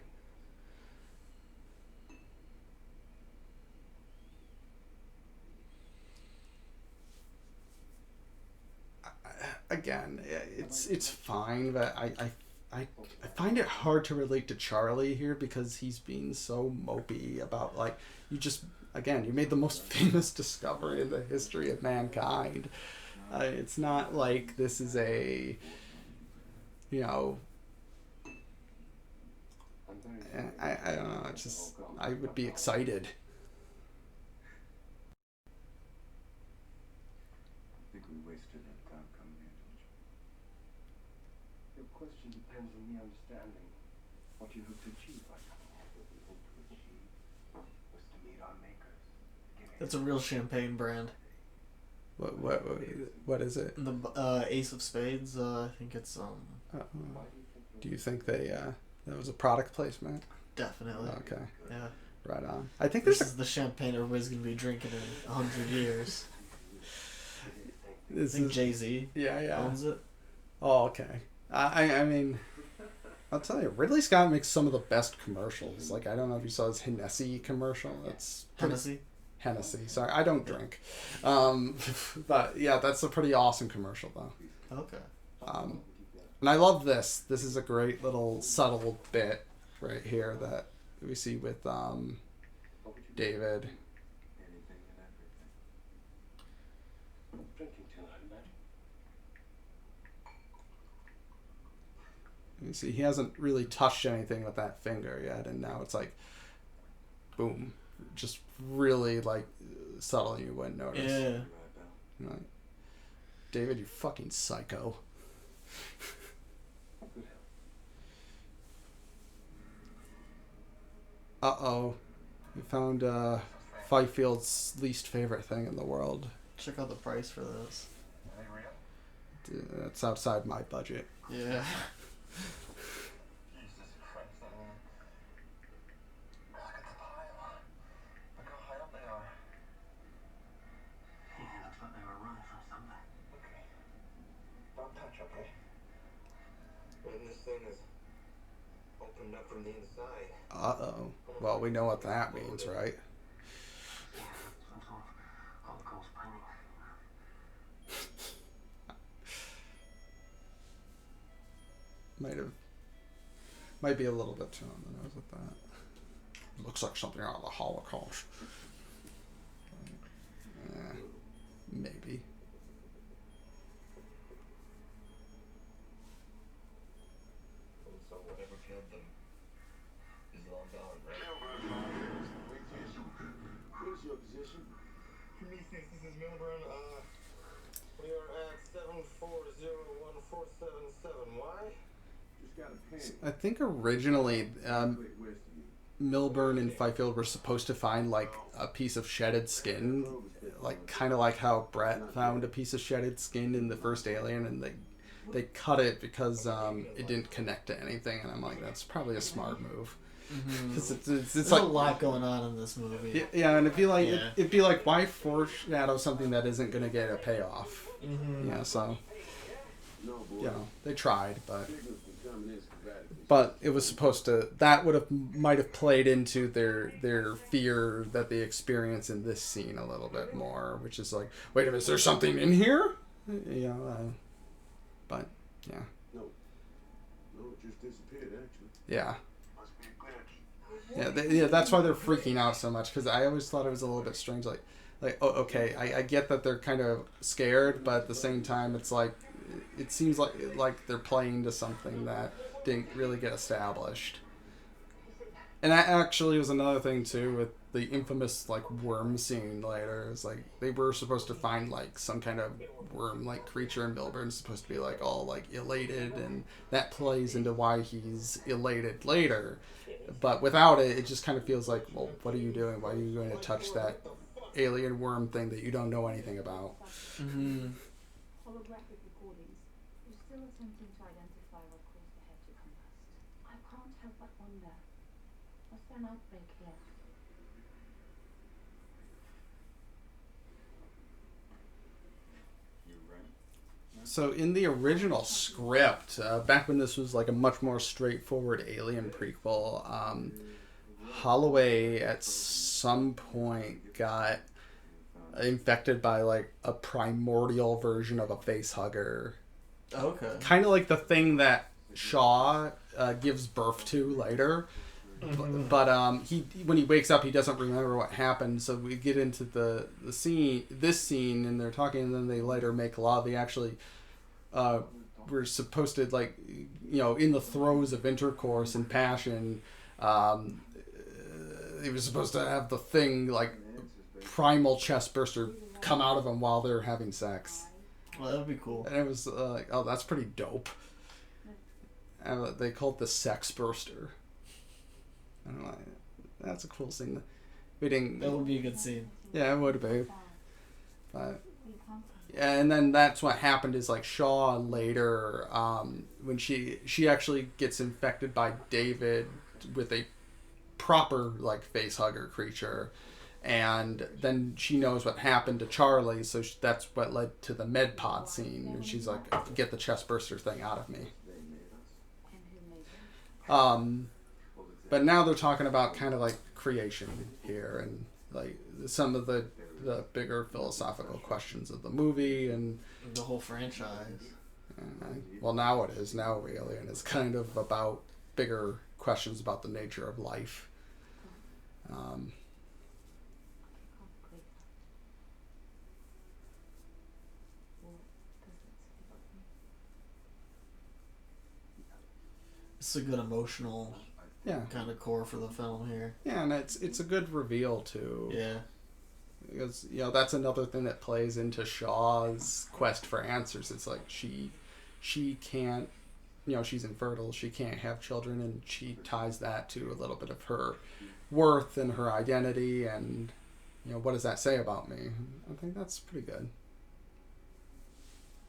Again, it's fine, but I find it hard to relate to Charlie here because he's being so mopey about, like, you made the most famous discovery in the history of mankind. It's not like this is a, I don't know, it's just, I would be excited. I think we wasted our time coming here, don't you? Your question depends on me understanding what you hope to achieve by coming here. What we hope to achieve was to meet our makers. It's a real champagne brand. What is it? The Ace of Spades. I think it's Do you think that was a product placement? Definitely. Okay, Yeah. right on. I think This there's is the champagne everybody's gonna be drinking in 100 years. I this think is, Jay-Z yeah. owns it. Oh, okay. I mean, I'll tell you, Ridley Scott makes some of the best commercials. Like, I don't know if you saw his Hennessy commercial. That's Hennessy. Sorry, I don't drink. But yeah, that's a pretty awesome commercial, though. Okay. And I love this. This is a great little subtle bit right here that we see with David. Anything and everything. Drinking tonight, imagine. You see, he hasn't really touched anything with that finger yet, and now it's like, boom, just really like subtle. You wouldn't notice. Yeah. You're like, David, you fucking psycho. Uh-oh. We found Fifield's least favorite thing in the world. Check out the price for this. Dude, that's outside my budget. Yeah. Jesus Christ, I mean, look at the pile. Look how high up they are. Yeah, looks like they were running from something. Okay. Don't touch, okay? And this thing is opened up from the inside. Uh-oh. Well, we know what that means, right? Yeah, some sort of Holocaust painting. Might be a little bit too on the nose with that. Looks like something out of the Holocaust. Maybe. And so whatever killed them is long gone, right? What is your position? Prometheus, this is Milburn. We are at 7401477. Why? Just got a pen. I think originally Wait, where's the... Milburn and Fifield were supposed to find like a piece of shedded skin, like kind of like how Brett found a piece of shedded skin in the first Alien, and they cut it because it didn't connect to anything, and I'm like, that's probably a smart move. Because it's There's like a lot going on in this movie. yeah, and it'd be like Yeah. it'd be like, why foreshadow something that isn't gonna get a payoff? Mm-hmm. Yeah, so No, boy. you know they tried, but. Signals from coming in sporadically. But it was supposed to. That might have played into their fear that they experience in this scene a little bit more, which is like, wait a minute, is there something in here? Yeah, but yeah, No, it just disappeared, actually. yeah, Must be a glitch. yeah. That's why they're freaking out so much, because I always thought it was a little bit strange. Like, oh, okay, I get that they're kind of scared, but at the same time, it's like, it seems like they're playing to something that didn't really get established. And that actually was another thing too with the infamous like worm scene later. It's like they were supposed to find like some kind of worm like creature, and Milburn's supposed to be like all like elated, and that plays into why he's elated later. But without it, it just kind of feels like, well, what are you doing? Why are you going to touch that alien worm thing that you don't know anything about? Mm-hmm. Holographic recordings. We're still attempting to identify what caused the head to combust. I can't help but wonder. Was there an outbreak here? So in the original script, back when this was like a much more straightforward Alien prequel, Holloway at some point got infected by like a primordial version of a facehugger. Okay. Kind of like the thing that Shaw gives birth to later. But he when he wakes up, he doesn't remember what happened. So we get into this scene, and they're talking, and then they later make love. They actually were supposed to, like, you know, in the throes of intercourse and passion, he was supposed to have the thing, like, primal chest burster come out of him while they're having sex. Well, that would be cool. And it was like, oh, that's pretty dope. And they called it the sex burster. And I'm like, that's a cool scene. We didn't. That would be a good scene. Yeah, it would be. But yeah, and then that's what happened is like Shaw later, when she actually gets infected by David with a proper like face hugger creature, and then she knows what happened to Charlie, so that's what led to the med pod scene. And she's like, get the chest burster thing out of me. But now they're talking about kind of like creation here, and like some of the bigger philosophical questions of the movie and The whole franchise. well, now it is. Now Alien is kind of about bigger questions about the nature of life. It's a good emotional Yeah. kind of core for the film here. Yeah, and it's a good reveal too. Yeah. Because that's another thing that plays into Shaw's quest for answers. It's like she can't, she's infertile. She can't have children, and she ties that to a little bit of her worth and her identity. And what does that say about me? I think that's pretty good.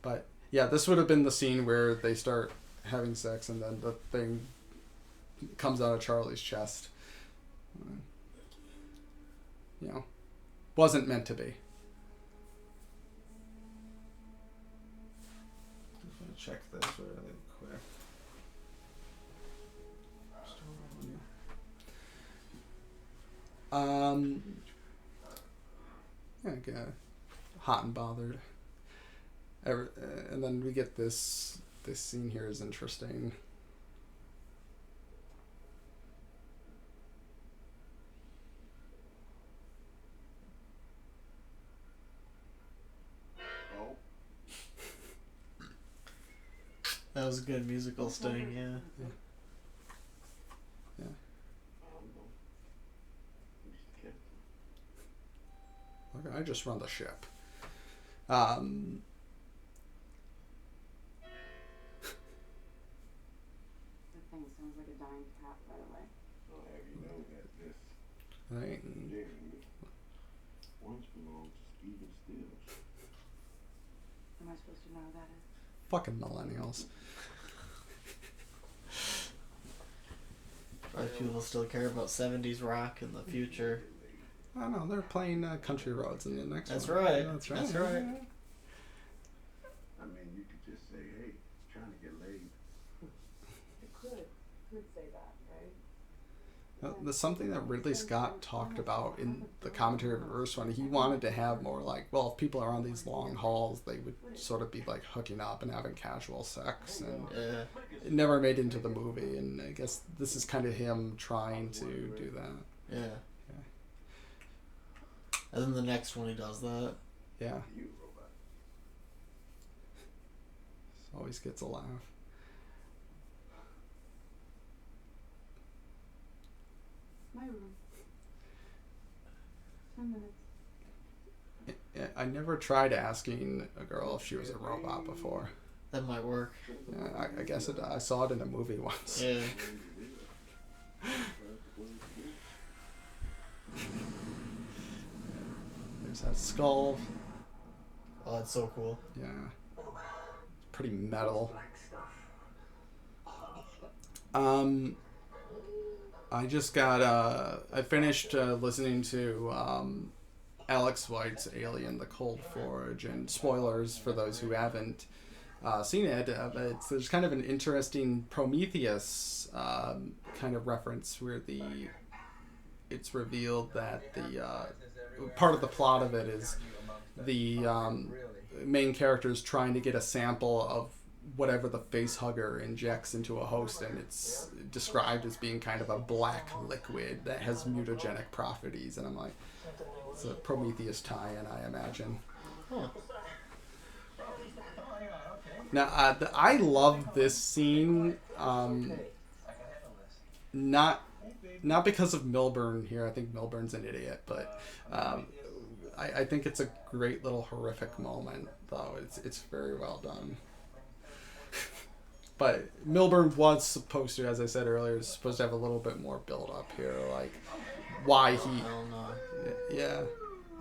But yeah, this would have been the scene where they start having sex, and then the thing comes out of Charlie's chest. Wasn't meant to be. Just want to check this really quick. Yeah, hot and bothered. And then we get this scene here is interesting. That was a good musical sting, yeah. Okay, I just run the ship. That thing sounds like a dying cat, by the way. I'll have you know that this Right. once belonged to Stephen Stills. Am I supposed to know who that is? Fucking millennials. Probably people still care about 70s rock in the future. I don't know, they're playing Country Roads in the next That's one. right. That's right. That's right. I mean, you could just say, hey, trying to get laid. It could say that, right? There's something that Ridley Scott talked about in the commentary of the first one. He wanted to have more like, well, if people are on these long hauls, they would sort of be like hooking up and having casual sex, and Yeah. it never made into the movie. And I guess this is kind of him trying to do that. Yeah. And then the next one he does that. Yeah, You robot. always gets a laugh. My room. 10 minutes. I never tried asking a girl if she was a robot before. That might work. I guess I saw it in a movie once. Yeah. There's that skull. Oh, that's so cool. Yeah. Pretty metal. I just got I finished listening to Alex White's Alien: The Cold Forge, and spoilers for those who haven't seen it. There's kind of an interesting Prometheus kind of reference where it's revealed that the part of the plot of it is the main character is trying to get a sample of whatever the face hugger injects into a host, and it's described as being kind of a black liquid that has mutagenic properties. And I'm like, it's a Prometheus tie-in, I imagine. Huh. Now, I love this scene, not because of Milburn here. I think Milburn's an idiot, but I think it's a great little horrific moment, though. It's very well done. But Milburn was supposed to, as I said earlier, is supposed to have a little bit more build up here, like why he. I don't know. Yeah.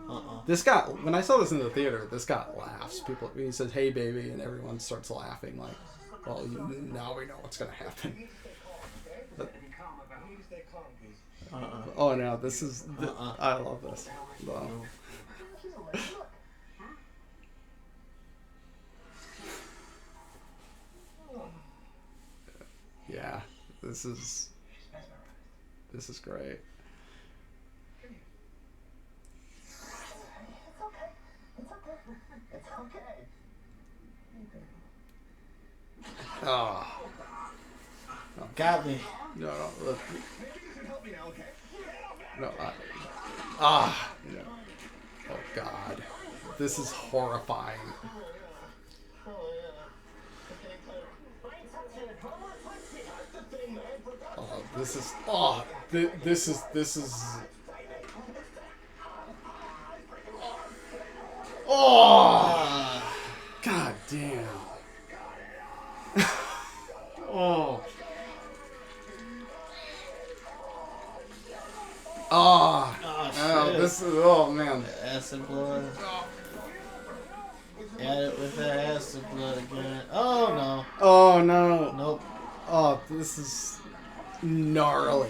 Uh-uh. This got, when I saw this in the theater, this got laughs. People, he says, "Hey, baby," and everyone starts laughing. Like, well, now we know what's gonna happen. But, oh no, this is. I love this. No. Yeah, this is great. Oh. Got me. No, look. No, no. Oh God, this is horrifying. Oh, this is. Oh, this is. Oh, god damn. Oh. Oh. Oh, shit. This is. Oh man. Acid blood. Add it with that acid blood again. Oh no. Oh no. Nope. Oh, this is gnarly.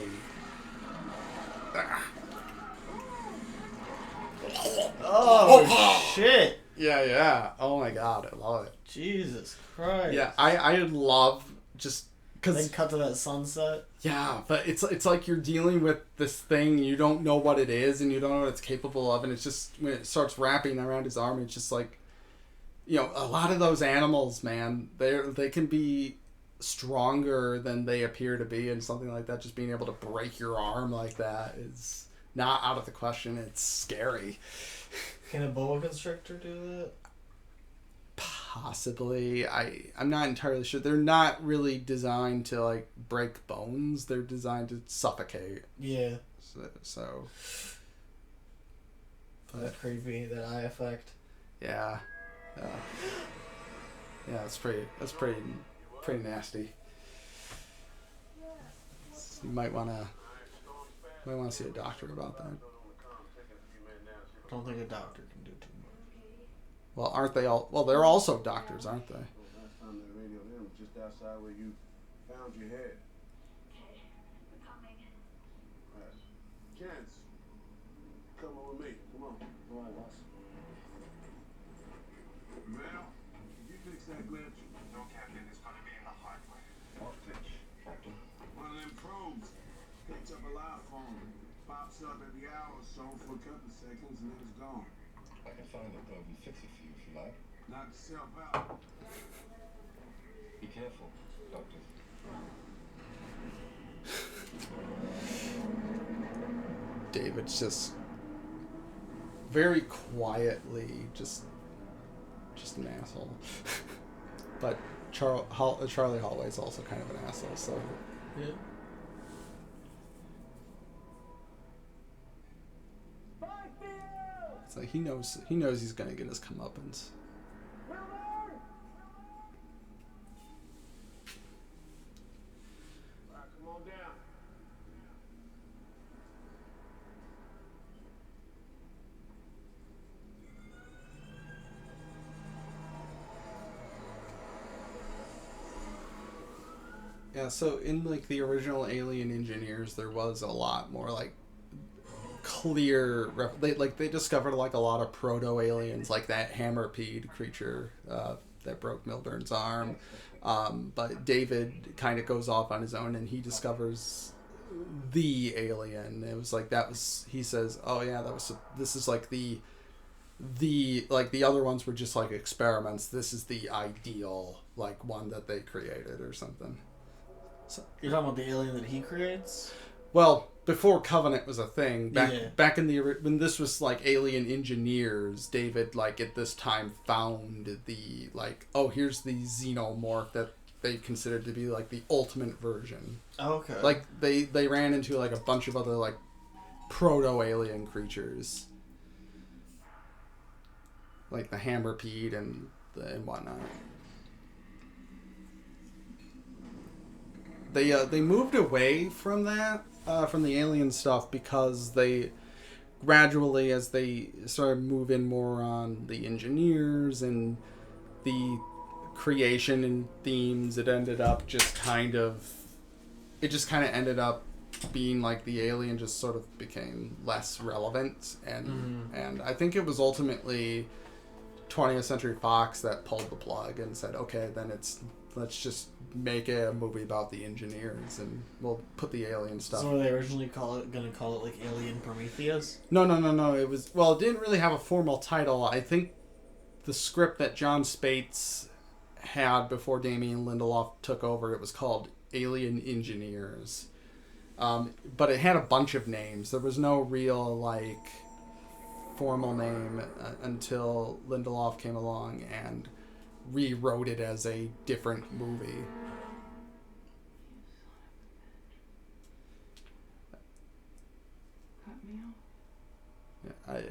Oh shit. Yeah. Oh my god, I love it. Jesus Christ. Yeah, I love just Then because. cut to that sunset. Yeah, but it's like you're dealing with this thing, you don't know what it is, and you don't know what it's capable of, and it's just when it starts wrapping around his arm, it's just like, you know, a lot of those animals, man, they can be stronger than they appear to be, and something like that, just being able to break your arm like that is not out of the question. It's scary. Can a boa constrictor do that? Possibly. I'm not entirely sure. They're not really designed to like break bones. They're designed to suffocate. Yeah. So That's creepy. That eye effect. yeah. Yeah, that's pretty nasty. So you might wanna see a doctor about that. I don't think a doctor can do too much. Well, aren't they all? Well, they're also doctors, aren't they? Last time they radioed him was just outside where you found your head. Okay, we're coming. Right. Chance, come on with me. Come on. All right, boss. Well, did you fix that glitch? No, Captain. It's gonna be in the hardware. What glitch, Captain? One of them probes picks up a live phone, pops up every hour or so for a couple of seconds, and then it's gone. I can find the probe and fix it for you if you like. Knock yourself out. Be careful, Doctor. David's just very quietly just an asshole. But Charlie Holloway's also kind of an asshole, so Yeah. it's like he knows he's gonna get his comeuppance. All right, come on down. Yeah, so in like the original Alien Engineers, there was a lot more like clear. They discovered like a lot of proto aliens, like that hammerpede creature that broke Milburn's arm. But David kind of goes off on his own and he discovers the alien. It was like he says, oh yeah, this is like the other ones were just like experiments. This is the ideal like one that they created or something. So, You're talking about the alien that he creates? well, before Covenant was a thing, Yeah. back in when this was like Alien Engineers, David like at this time found the like, oh, here's the xenomorph that they considered to be like the ultimate version. Okay. Like they ran into like a bunch of other like proto alien creatures, like the hammerpede and whatnot. They moved away from that, from the alien stuff, because they gradually, as they started moving more on the engineers and the creation and themes, it just kind of ended up being like the alien just sort of became less relevant, and I think it was ultimately 20th Century Fox that pulled the plug and said, okay, then let's just make a movie about the engineers and we'll put the alien stuff. So were they originally gonna call it like Alien Prometheus? No. It was, well, it didn't really have a formal title. I think the script that John Spates had before Damien Lindelof took over, it was called Alien Engineers. But it had a bunch of names. There was no real like formal name until Lindelof came along and rewrote it as a different movie. Yeah,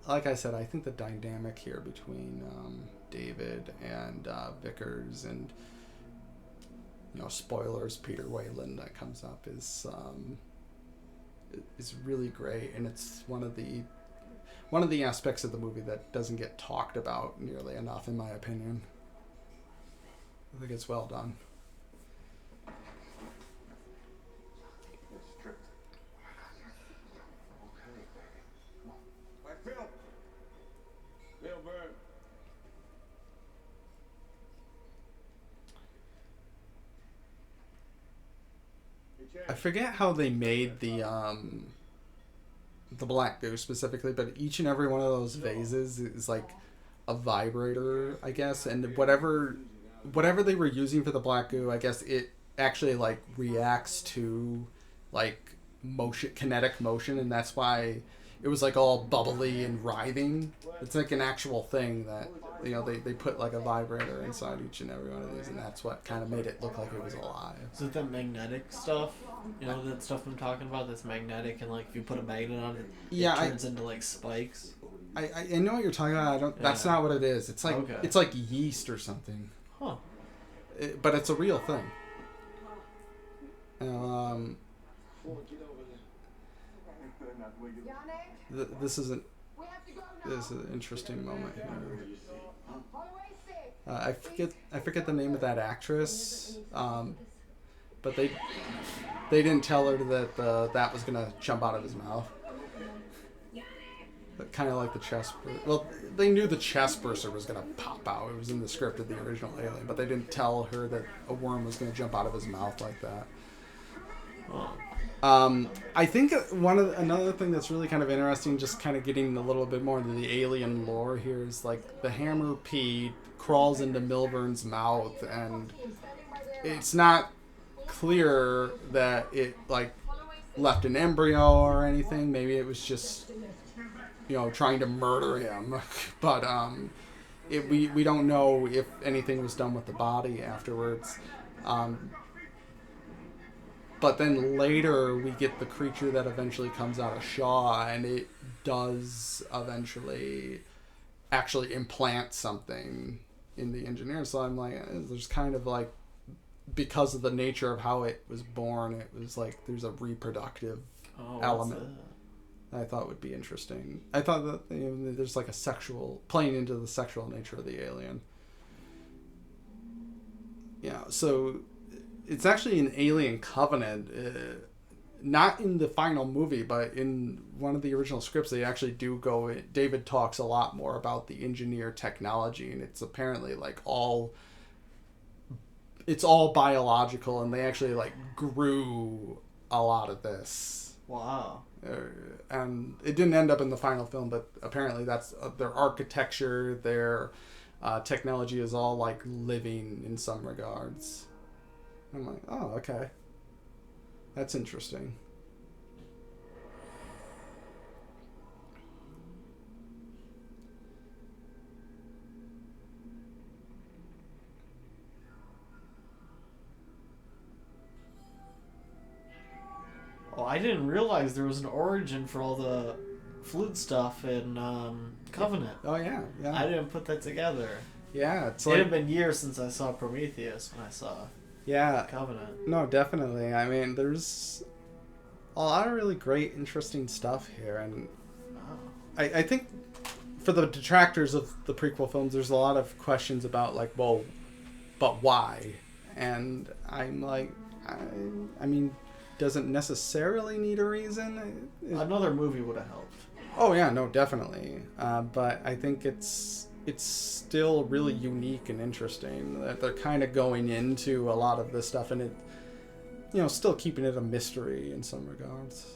like I said, I think the dynamic here between David and Vickers and, spoilers, Peter Wayland that comes up is really great, and it's one of the aspects of the movie that doesn't get talked about nearly enough, in my opinion. I think it's well done. It's stripped. Okay, baby. Come on. Wait, Bill! Bill Bird. I forget how they made the black goo specifically, but each and every one of those vases is like a vibrator, I guess, and whatever they were using for the black goo, I guess it actually like reacts to like kinetic motion, and that's why it was like all bubbly and writhing. It's like an actual thing that they put like a vibrator inside each and every one of these, and that's what kind of made it look like it was alive. Is it that magnetic stuff? That stuff I'm talking about that's magnetic, and like if you put a magnet on it, it turns into like spikes. I know what you're talking about. That's not what it is. It's like it's like yeast or something. Huh. But it's a real thing. This is an interesting moment here. I forget the name of that actress, but they didn't tell her that that was gonna jump out of his mouth. Kind of like the chest burster. Well, they knew the chest burster was gonna pop out. It was in the script of the original Alien, but they didn't tell her that a worm was gonna jump out of his mouth like that. I think another thing that's really kind of interesting, just kind of getting a little bit more into the alien lore here, is like the hammer P crawls into Milburn's mouth, and it's not clear that it like left an embryo or anything. Maybe it was just trying to murder him, but we don't know if anything was done with the body afterwards. But then later we get the creature that eventually comes out of Shaw, and it does eventually actually implant something in the engineer. So I'm like, there's kind of like, because of the nature of how it was born, it was like there's a reproductive element. I thought would be interesting. I thought that there's like playing into the sexual nature of the alien. Yeah, so it's actually an Alien Covenant, not in the final movie, but in one of the original scripts, they actually do go. David talks a lot more about the engineer technology, and it's apparently like it's all biological, and they actually like grew a lot of this. Wow. And it didn't end up in the final film, but apparently that's their architecture, their technology is all like living in some regards. I'm like, oh, okay. That's interesting. Oh, I didn't realize there was an origin for all the flute stuff in Covenant. Oh, yeah. I didn't put that together. Yeah, it's It like... had been years since I saw Prometheus when I saw Covenant. No, definitely. I mean, there's a lot of really great, interesting stuff here, and I think for the detractors of the prequel films, there's a lot of questions about, like, well, but why? And I'm like, I mean, doesn't necessarily need a reason. Another movie would have helped. Oh, yeah, no, definitely. But I think it's still really unique and interesting that they're kind of going into a lot of this stuff, and it, still keeping it a mystery in some regards.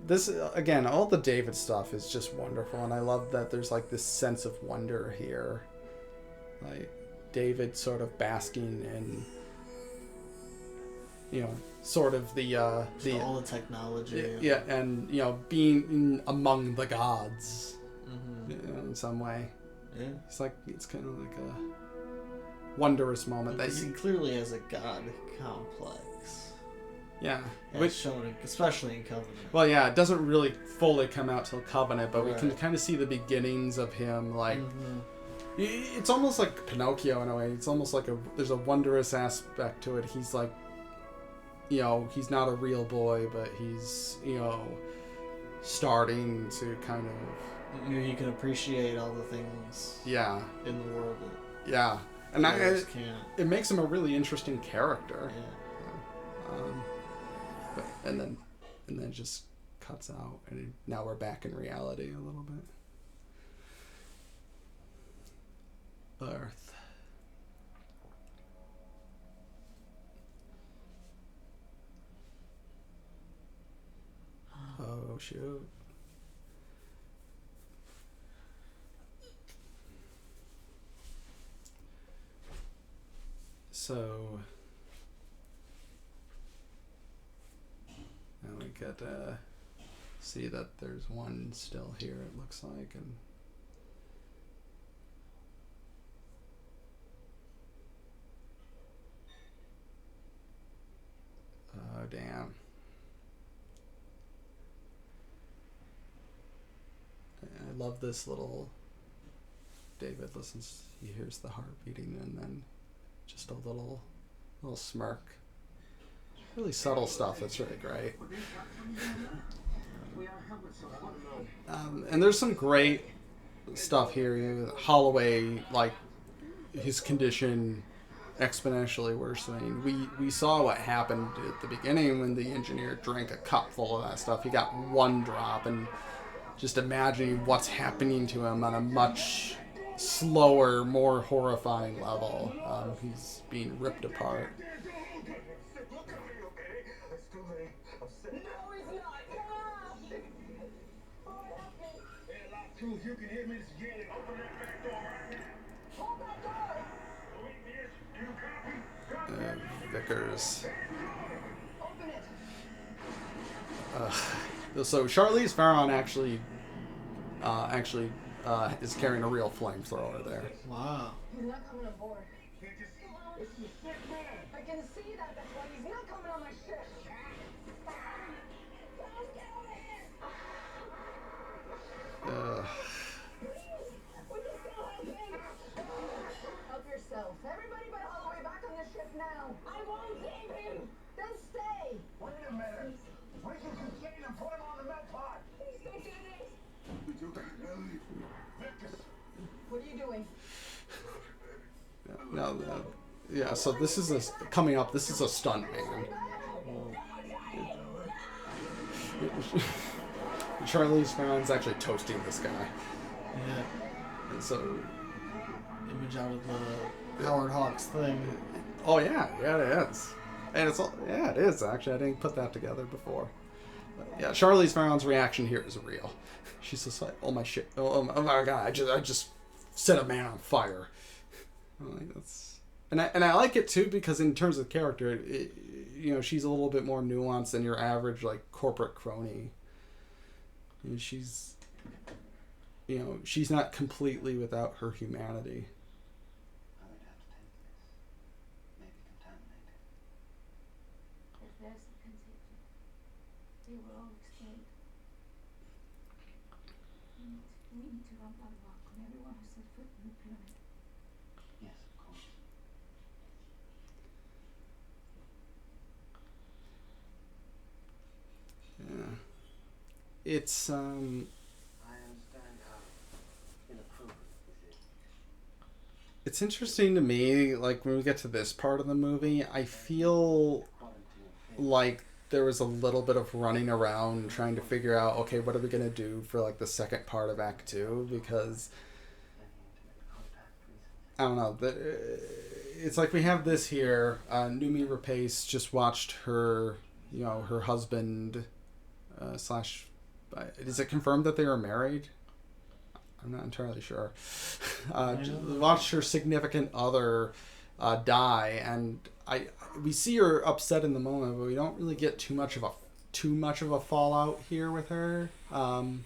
This again, all the David stuff is just wonderful, and I love that there's like this sense of wonder here, like David sort of basking in, sort of the all the technology. Yeah, and being among the gods. In some way. Yeah. It's kind of like a wondrous moment He clearly has a god complex. Yeah. As shown, especially in Covenant. Well, yeah, it doesn't really fully come out till Covenant, but we can Right. kind of see the beginnings of him, like... Mm-hmm. It's almost like Pinocchio in a way. It's almost like there's a wondrous aspect to it. He's like, you know, he's not a real boy, but he's, you know, starting to kind of... You can appreciate all the things Yeah. in the world Yeah. And that others can't. it makes him a really interesting character. Yeah. But, and then it just cuts out, and now we're back in reality a little bit. Earth. Oh, shoot. So now we get see that there's one still here, it looks like, and oh, damn. I love this little... David listens, he hears the heart beating, and then just a little smirk. Really subtle stuff, that's really great. And there's some great stuff here. Holloway, like, his condition exponentially worsening. We saw what happened at the beginning when the engineer drank a cup full of that stuff. He got one drop, and just imagining what's happening to him on a much slower, more horrifying level. He's being ripped apart. You can hear me, get it. Open that back door right now. Hold that door. Prometheus, you copy? Vickers. Open it. So Charlize Theron actually is carrying a real flamethrower there. Wow. He's not coming aboard. This is a sick man. I can see that. That's why he's not coming on my ship. Help yourself. Everybody but Holloway back on the ship now. I won't leave him. Then stay. Wait a minute. We can contain him. Put him on the med pod. Please don't do this. Victus. What are you doing? Yeah, so this is coming up. This is a stunt man. Charlize Theron's actually toasting this guy, Yeah. and so Image out of the Howard Hawks thing. oh yeah, it is, and it is actually. I didn't put that together before. But yeah, Charlize Theron's reaction here is real. She's just like, oh my shit, oh my god, I just set a man on fire. I'm like, that's and I like it too because in terms of character, she's a little bit more nuanced than your average like corporate crony. And she's not completely without her humanity. I would have to take this. Maybe contaminate it. If there's a contagion, they will all explode. We need to run that rock on everyone who set foot in the pyramid. Yes, of course. Yeah. It's I understand how inappropriate this is. it's interesting to me, like when we get to this part of the movie, I feel like there was a little bit of running around trying to figure out, okay, what are we gonna do for like the second part of Act 2, because I don't know, it's like we have this here, Noomi Rapace just watched her husband slash is it confirmed that they were married? I'm not entirely sure. Watched her significant other die, and we see her upset in the moment, but we don't really get too much of a fallout here with her. And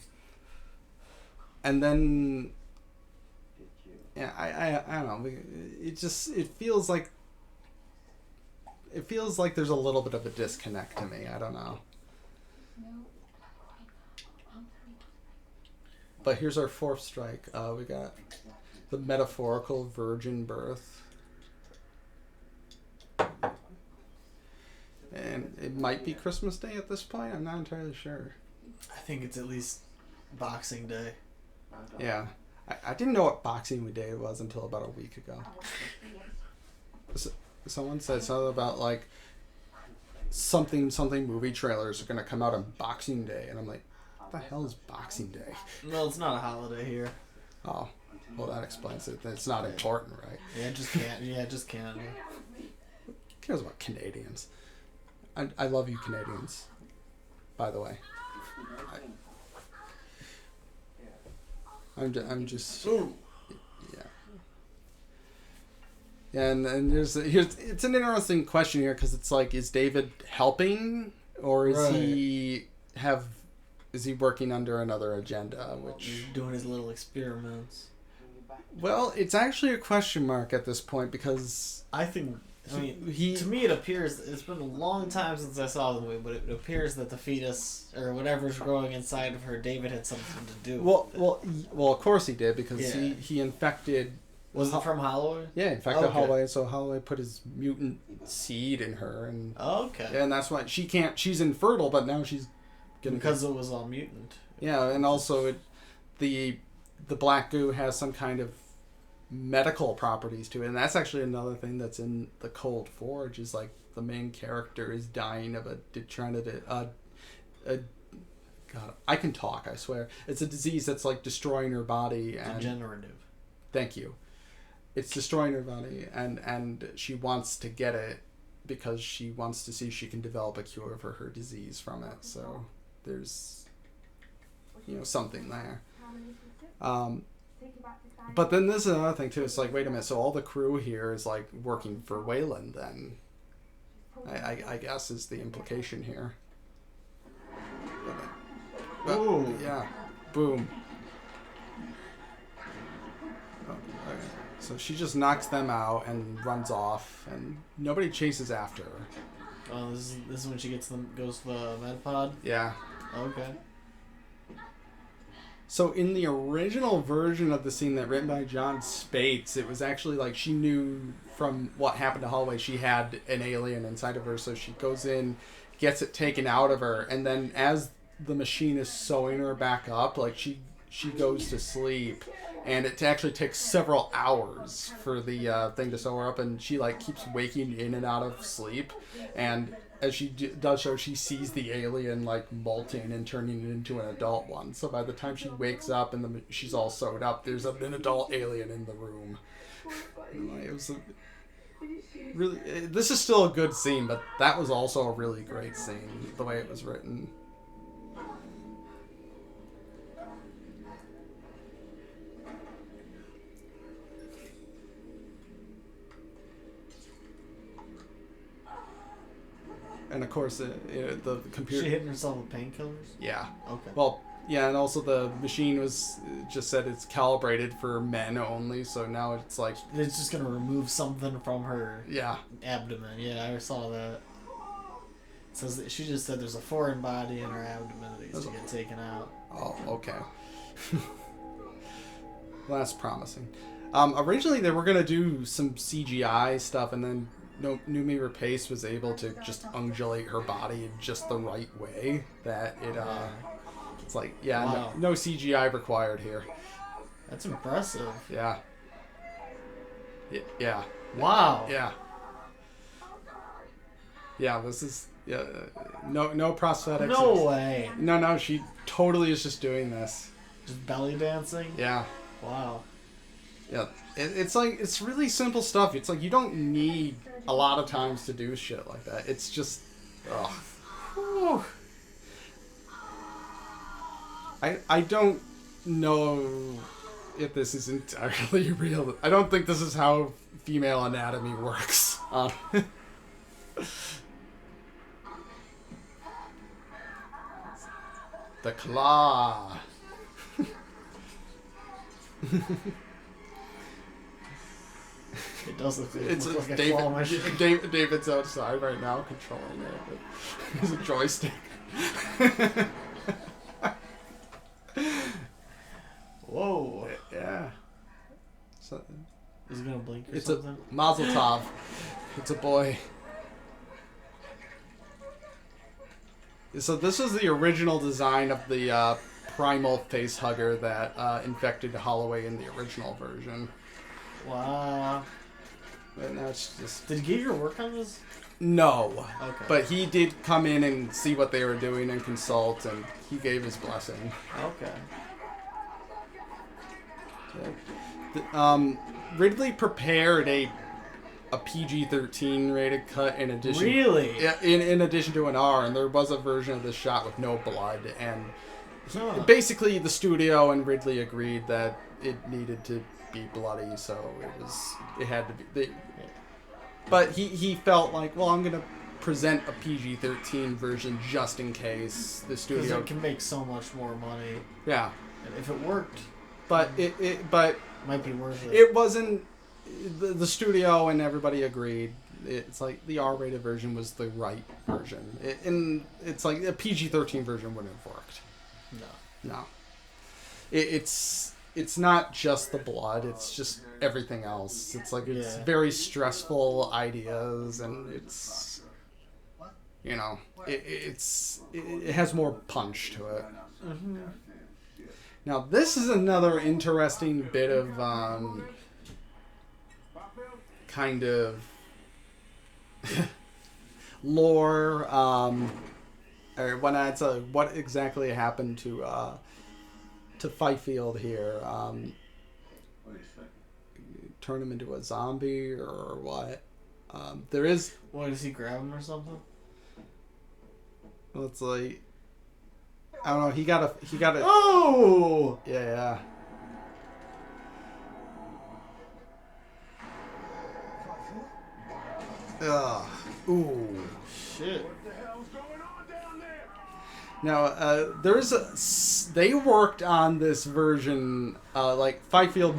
then, yeah, I don't know. It feels like it feels like there's a little bit of a disconnect to me. I don't know. But here's our fourth strike. We got the metaphorical virgin birth. And it might be Christmas Day at this point. I'm not entirely sure. I think it's at least Boxing Day. Yeah. I didn't know what Boxing Day was until about a week ago. Someone said something about like something movie trailers are going to come out on Boxing Day. And I'm like, what the hell is Boxing Day? Well, it's not a holiday here. Oh, well, that explains it. It's not important, right? Yeah, just can't. Yeah, just can't. Who cares about Canadians? I love you, Canadians. By the way, I'm just Ooh. yeah. And here's it's an interesting question here because it's like, is David helping or is he working under another agenda? Which He's doing his little experiments. Well, it's actually a question mark at this point because I mean, to me it appears, it's been a long time since I saw the movie, but it appears that the fetus or whatever's growing inside of her, David had something to do with it. Well, of course he did because he infected. Was it from Holloway? Yeah, infected Holloway. So Holloway put his mutant seed in her, and and that's why she can't. She's infertile, but now she's because it was all mutant. Yeah, and also the black goo has some kind of medical properties to it, and that's actually another thing that's in the Cold Forge is like the main character is dying of God, I can talk, I swear. It's a disease that's like destroying her body and Degenerative. Thank you. It's destroying her body and she wants to get it because she wants to see if she can develop a cure for her disease from it. So there's something there. But then there's another thing too. It's like, wait a minute. So all the crew here is like working for Wayland. Then, I guess is the implication here. Ooh. Yeah. Boom. Oh, okay. So she just knocks them out and runs off, and nobody chases after her. Oh, this is when she goes to the med pod? Yeah. Okay. So in the original version of the scene that written by John Spates, it was actually like she knew from what happened to Holloway she had an alien inside of her, so she goes in, gets it taken out of her, and then as the machine is sewing her back up, like she goes to sleep, and it actually takes several hours for the thing to sew her up, and she like keeps waking in and out of sleep, and as she does so, she sees the alien like molting and turning it into an adult one. So by the time she wakes up and she's all sewed up, there's an adult alien in the room. It was really. This is still a good scene, but that was also a really great scene, the way it was written. And of course, the computer. She hitting herself with painkillers? Yeah. Okay. Well, yeah, and also the machine was just said it's calibrated for men only, so now it's like it's just gonna remove something from her yeah abdomen. Yeah, I saw that. It says that she just said there's a foreign body in her abdomen that needs to get taken out. Oh, okay. Well, that's promising. Originally, they were gonna do some CGI stuff, and then Noomi Rapace was able to just undulate her body in just the right way that it it's like wow. no CGI required here. That's impressive. Yeah. Yeah. Wow. Yeah. Yeah, this is no prosthetics. No way. No, she totally is just doing this. Just belly dancing? Yeah. Wow. Yeah. It's like, it's really simple stuff. It's like, you don't need a lot of times to do shit like that. It's just, ugh. I don't know if this is entirely real. I don't think this is how female anatomy works. The claw. does look It's like a David. claw machine. David's outside right now controlling it. But he's a joystick. Whoa. Yeah. So, Is it gonna blink or it's something? a Mazel Tov. It's a boy. So this is the original design of the primal face hugger that infected Holloway in the original version. Wow. And now it's just Did Giger work on this? no. Okay. But he did come in and see what they were doing and consult, and he gave his blessing. Okay. Ridley prepared a PG-13 rated cut in addition. Really? Yeah, in addition to an R, and there was a version of this shot with no blood, and Huh. basically the studio and Ridley agreed that it needed to be bloody, so it had to be. But he felt like, well, I'm gonna present a PG-13 version just in case the Because studio it can make so much more money. yeah. And if it worked, But it might be worth it. it wasn't. The studio and everybody agreed. It's like the R-rated version was the right version, and it's like a PG-13 version wouldn't have worked. No. It's not just the blood; it's just everything else. It's like it's very stressful ideas, and it's it has more punch to it. Mm-hmm. Now this is another interesting bit of kind of lore, or when it's what exactly happened to Fifield here. Turn him into a zombie or what? There is. What, does he grab him or something? Well, it's like I don't know. He got a. Oh! Yeah. Ugh. Ooh. Shit. Now, they worked on this version, like Fifield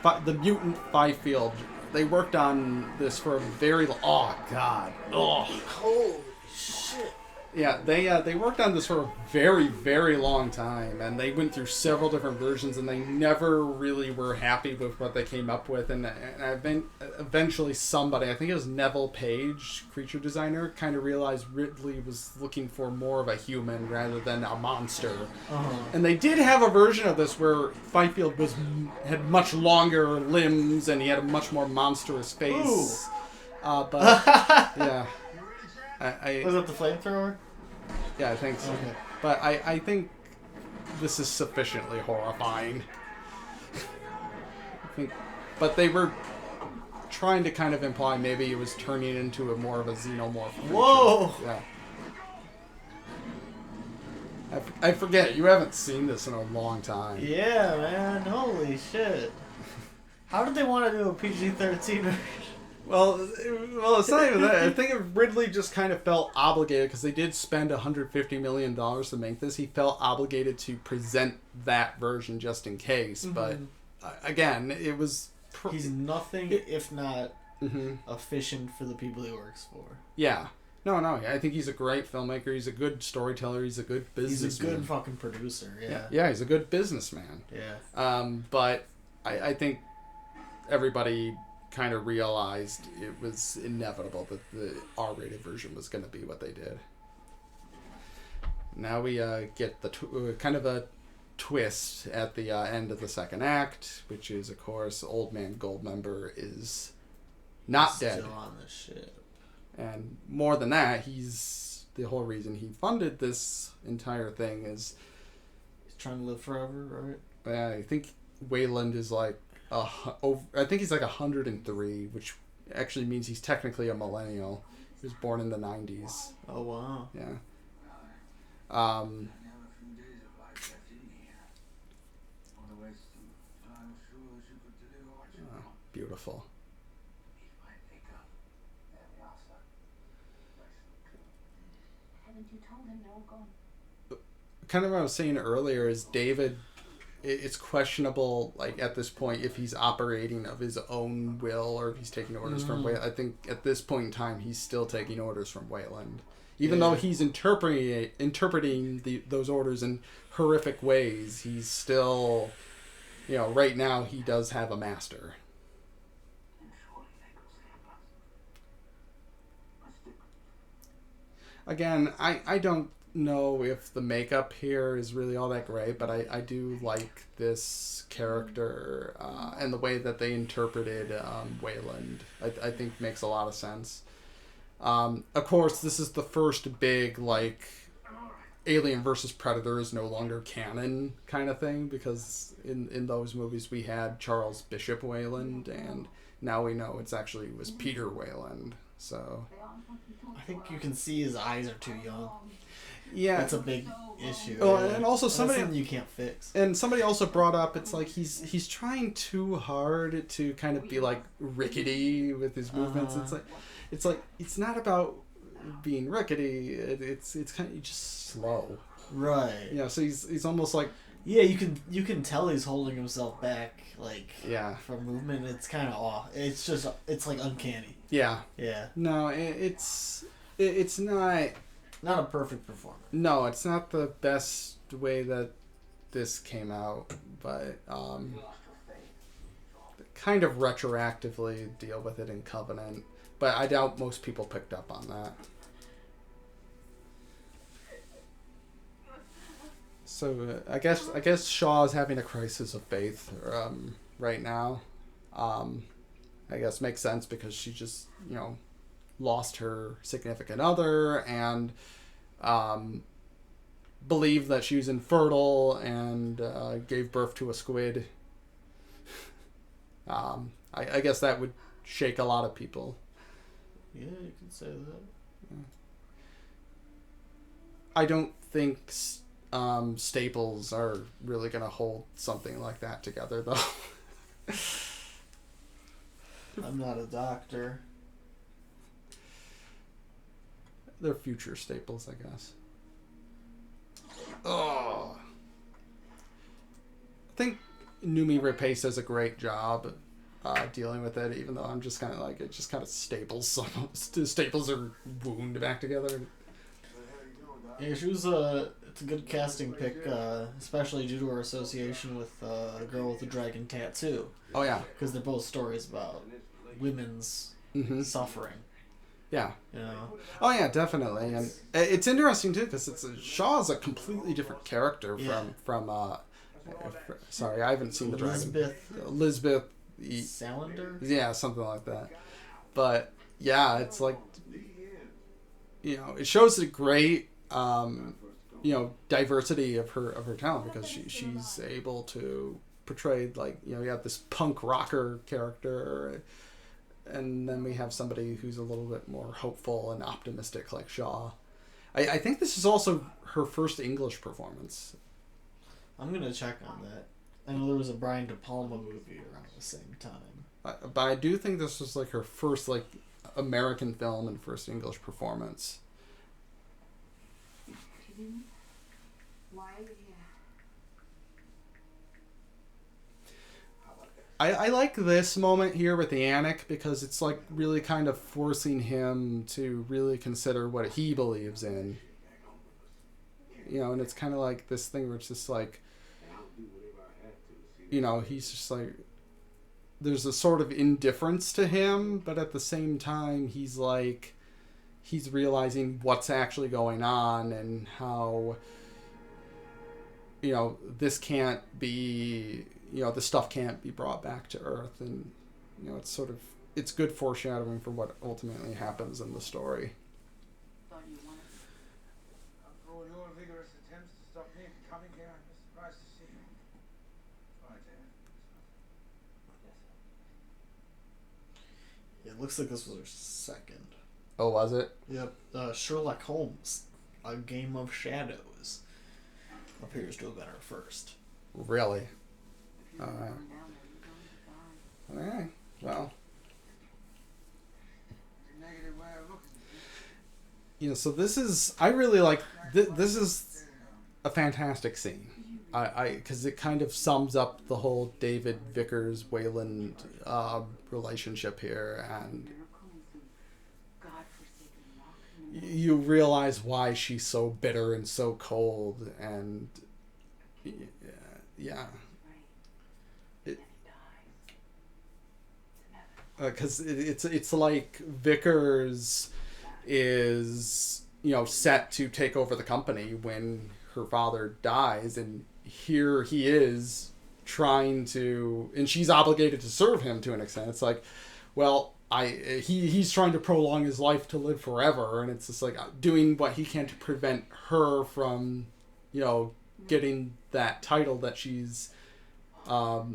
the mutant Fifield. They worked on this for a very oh god, oh Holy shit. yeah. They worked on this for a very, very long time, and they went through several different versions, and they never really were happy with what they came up with. And eventually somebody, I think it was Neville Page, creature designer, kind of realized Ridley was looking for more of a human rather than a monster. Uh-huh. And they did have a version of this where Fifield had much longer limbs and he had a much more monstrous face. But yeah, Was that the flamethrower? yeah, I think so. Okay. But I think this is sufficiently horrifying. But they were trying to kind of imply maybe it was turning into a more of a xenomorph creature. Whoa! Yeah. I forget, you haven't seen this in a long time. Yeah, man. Holy shit. How did they want to do a PG-13 version? Well, it's not even that. I think Ridley just kind of felt obligated because they did spend $150 million to make this. He felt obligated to present that version just in case. But again, it was. He's nothing if not efficient for the people he works for. Yeah. No. I think he's a great filmmaker. He's a good storyteller. He's a good businessman. He's a good fucking producer. Yeah. Yeah, he's a good businessman. Yeah. But I think everybody kind of realized it was inevitable that the R-rated version was going to be what they did. Now we get the kind of a twist at the end of the second act, which is, of course, Old Man Goldmember is not dead. Still on the ship. And more than that, the whole reason he funded this entire thing is... He's trying to live forever, right? I think Wayland is like... I think he's like 103, which actually means he's technically a millennial. He was born in the 90s. Oh, wow. Yeah. Beautiful. Haven't you told him they're all gone? Kind of what I was saying earlier is David it's questionable, like, at this point, if he's operating of his own will or if he's taking orders from Wayland. I think at this point in time, he's still taking orders from Wayland. Even though he's interpreting those orders in horrific ways, he's still, right now he does have a master. Again, I don't know if the makeup here is really all that great, but I do like this character and the way that they interpreted Wayland. I think makes a lot of sense. Of course, this is the first big, like, Alien versus Predator is no longer canon kind of thing, because in those movies we had Charles Bishop Wayland, and now we know it was Peter Wayland. So I think you can see his eyes are too young. Yeah, that's a big issue. Oh, and also that's something you can't fix. And somebody also brought up, it's like he's trying too hard to kind of be like rickety with his movements. It's like it's not about being rickety. It's kind of just slow. Right. Yeah. So he's almost like. Yeah, you can tell he's holding himself back, like, from movement. It's kind of off. It's like uncanny. Yeah. Yeah. No, it's not a perfect performance. No, it's not the best way that this came out, but kind of retroactively deal with it in Covenant. But I doubt most people picked up on that. So I guess Shaw's having a crisis of faith right now. I guess makes sense because she just lost her significant other and believed that she was infertile and gave birth to a squid. I guess that would shake a lot of people. Yeah, you can say that. I don't think staples are really going to hold something like that together, though. I'm not a doctor. They're future staples, I guess. Oh. I think Noomi Rapace does a great job dealing with it, even though I'm just kind of like, it just kind of staples her wound back together. Yeah, she was it's a good casting pick, especially due to her association with a girl with a dragon tattoo. Oh, yeah. Because they're both stories about women's suffering. Yeah. You know? Oh, yeah, definitely. And it's interesting, too, because Shaw's a completely different character from sorry, I haven't seen the dragon. Lisbeth Salander? Yeah, something like that. But, yeah, it's like, it shows a great, diversity of her talent, because she's able to portray, like, you have this punk rocker character, and then we have somebody who's a little bit more hopeful and optimistic like Shaw. I think this is also her first English performance. I'm going to check on that. I know there was a Brian De Palma movie around the same time. But I do think this was like her first like American film and first English performance. Why are you here? I like this moment here with the Anik because it's like really kind of forcing him to really consider what he believes in. And it's kind of like this thing where it's just like, he's just like, there's a sort of indifference to him, but at the same time, he's realizing what's actually going on and how, this can't be, this stuff can't be brought back to Earth. And, it's good foreshadowing for what ultimately happens in the story. After your vigorous attempts to stop me from coming here, I'm surprised to see you. Right there. It looks like this was her second. Oh, was it? Yep. Sherlock Holmes, A Game of Shadows, appears to have been her first. Really? Alright. Well. Negative way of looking at it. So this is, I really like, this is a fantastic scene. because it kind of sums up the whole David Vickers Wayland relationship here, and you realize why she's so bitter and so cold, and yeah, because it's like Vickers is set to take over the company when her father dies, and here he is trying to, and she's obligated to serve him to an extent. It's like, well, he's trying to prolong his life to live forever, and it's just like doing what he can to prevent her from, getting that title that she's, that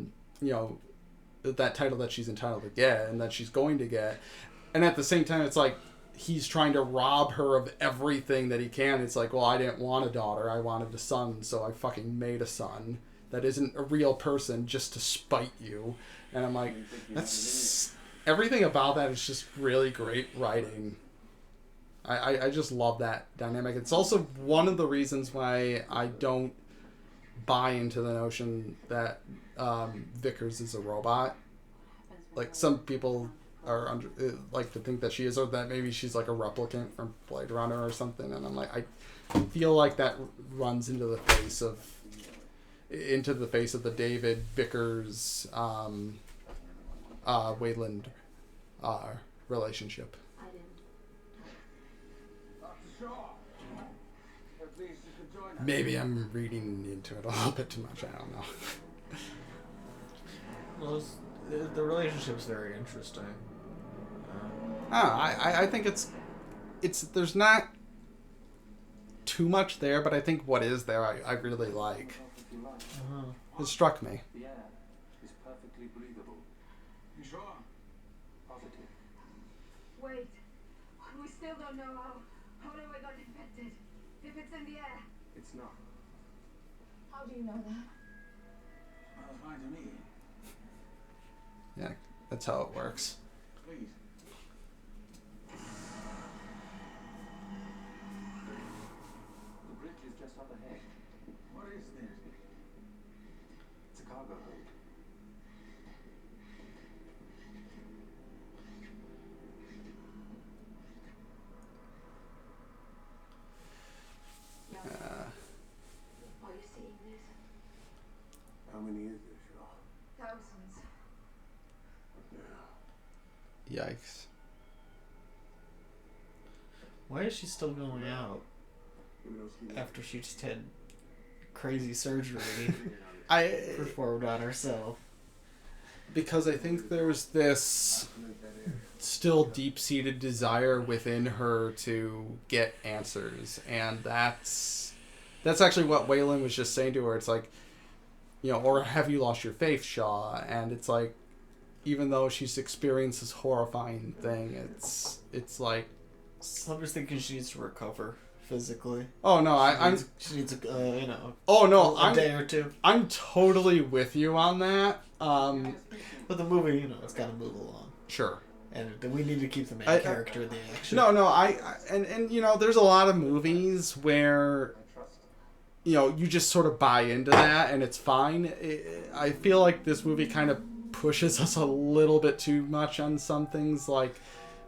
title that she's entitled to get and that she's going to get. And at the same time, it's like he's trying to rob her of everything that he can. It's like, well, I didn't want a daughter, I wanted a son, so I fucking made a son that isn't a real person just to spite you. And I'm like, that's everything about that is just really great writing. I just love that dynamic. It's also one of the reasons why I don't buy into the notion that Vickers is a robot. Like, some people are like to think that she is, or that maybe she's like a replicant from Blade Runner or something, and I'm like, I feel like that runs into the face of the David Vickers Wayland relationship. Maybe I'm reading into it a little bit too much. I don't know. Well, the relationship's very interesting. I think it's there's not too much there, but I think what is there I really like. It struck me. The air is perfectly breathable. You sure? Positive. Wait. We still don't know how we got infected. If it's in the air. It's not. How do you know that? Smells fine to me. Yeah, that's how it works. Please. The bridge is just up ahead. What is this? It's a cargo hold. Are you seeing this? How many is there, Shaw? Thousands. Yeah. Yikes. Why is she still going out after she just had crazy surgery performed on herself? Because I think there's this still deep-seated desire within her to get answers, and that's actually what Wayland was just saying to her. It's like, or have you lost your faith, Shaw? And it's like, even though she's experienced this horrifying thing, it's like, I'm just thinking she needs to recover physically. oh no, She needs a oh no, a day or two. I'm totally with you on that. But the movie, it's got to move along, Sure. and we need to keep the main character in the action. No, and there's a lot of movies where you just sort of buy into that and it's fine. I feel like this movie kind of pushes us a little bit too much on some things, like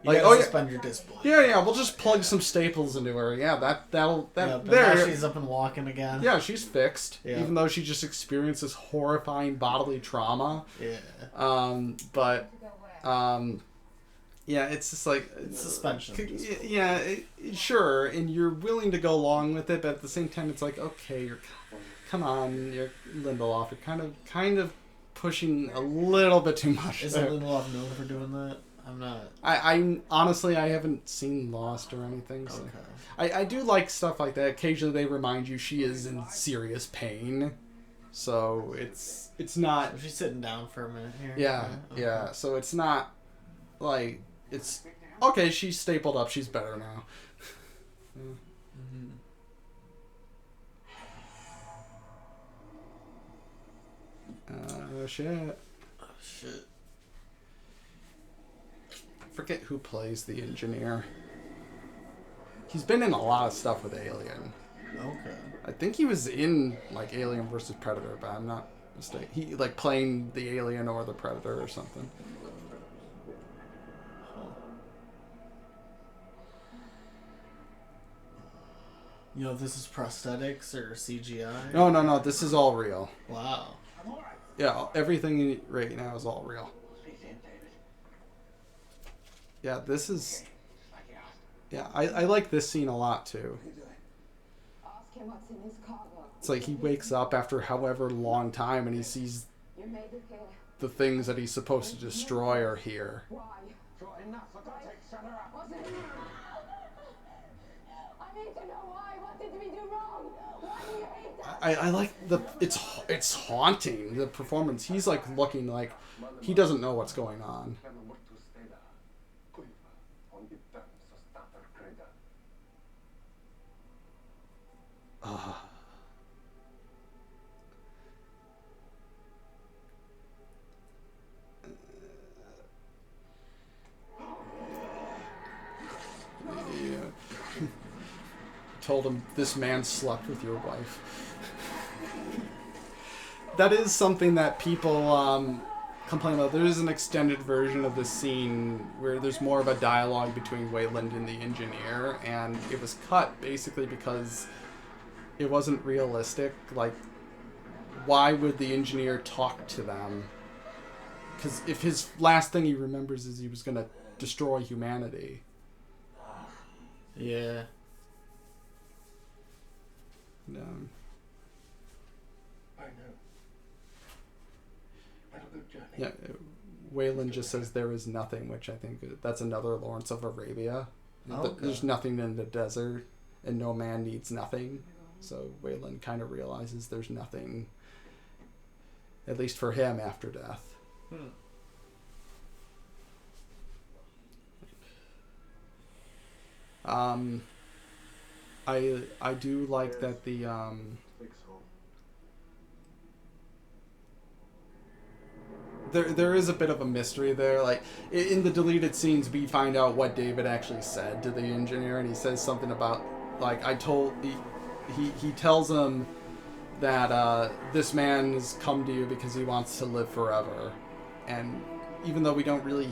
suspend your disbelief. Yeah, we'll just plug some staples into her. Yeah, that'll But there. now she's up and walking again. Yeah, she's fixed, Yeah. even though she just experienced this horrifying bodily trauma. Yeah. But yeah, it's just like It's suspension. Yeah, sure, and you're willing to go along with it, but at the same time, it's like, okay, come on, you're Lindelof. You're kind of pushing a little bit too much. Isn't Lindelof known for doing that? I'm not. I honestly, I haven't seen Lost or anything. So. Okay. I do like stuff like that. Occasionally, they remind you she is in serious pain, so it's not. So she's sitting down for a minute here. Yeah, Okay. yeah. So it's not like it's okay. She's stapled up. She's better now. Mm-hmm. Oh shit! Oh shit! I forget who plays the engineer. He's been in a lot of stuff with Alien. Okay. I think he was in like Alien versus Predator, but I'm not mistaken. He like playing the alien or the Predator or something. You know, this is prosthetics or CGI? No. This is all real. Wow. Yeah, everything right now is all real. Yeah, this is... Yeah, I like this scene a lot, too. Ask him what's in his cargo. It's like he wakes up after however long time and he sees You made it here. the things that he's supposed to destroy are here. Why? Wasn't it? I need to know why. What did we do wrong? Why do you hate us? I like the... It's haunting, the performance. He's like looking like he doesn't know what's going on. Yeah. Told him this man slept with your wife. That is something that people complain about. There is an extended version of the scene where there's more of a dialogue between Wayland and the engineer, and it was cut basically because it wasn't realistic. Like, why would the engineer talk to them? Because if his last thing he remembers is he was going to destroy humanity. Yeah. No. I know. Had a good journey. Yeah, Wayland just says there is nothing, which I think that's another Lawrence of Arabia. Okay. There's nothing in the desert, and no man needs nothing. So Wayland kind of realizes there's nothing, at least for him, after death. I do like that the there is a bit of a mystery there. Like in the deleted scenes, we find out what David actually said to the engineer, and he says something about like he tells him that this man has come to you because he wants to live forever, and even though we don't really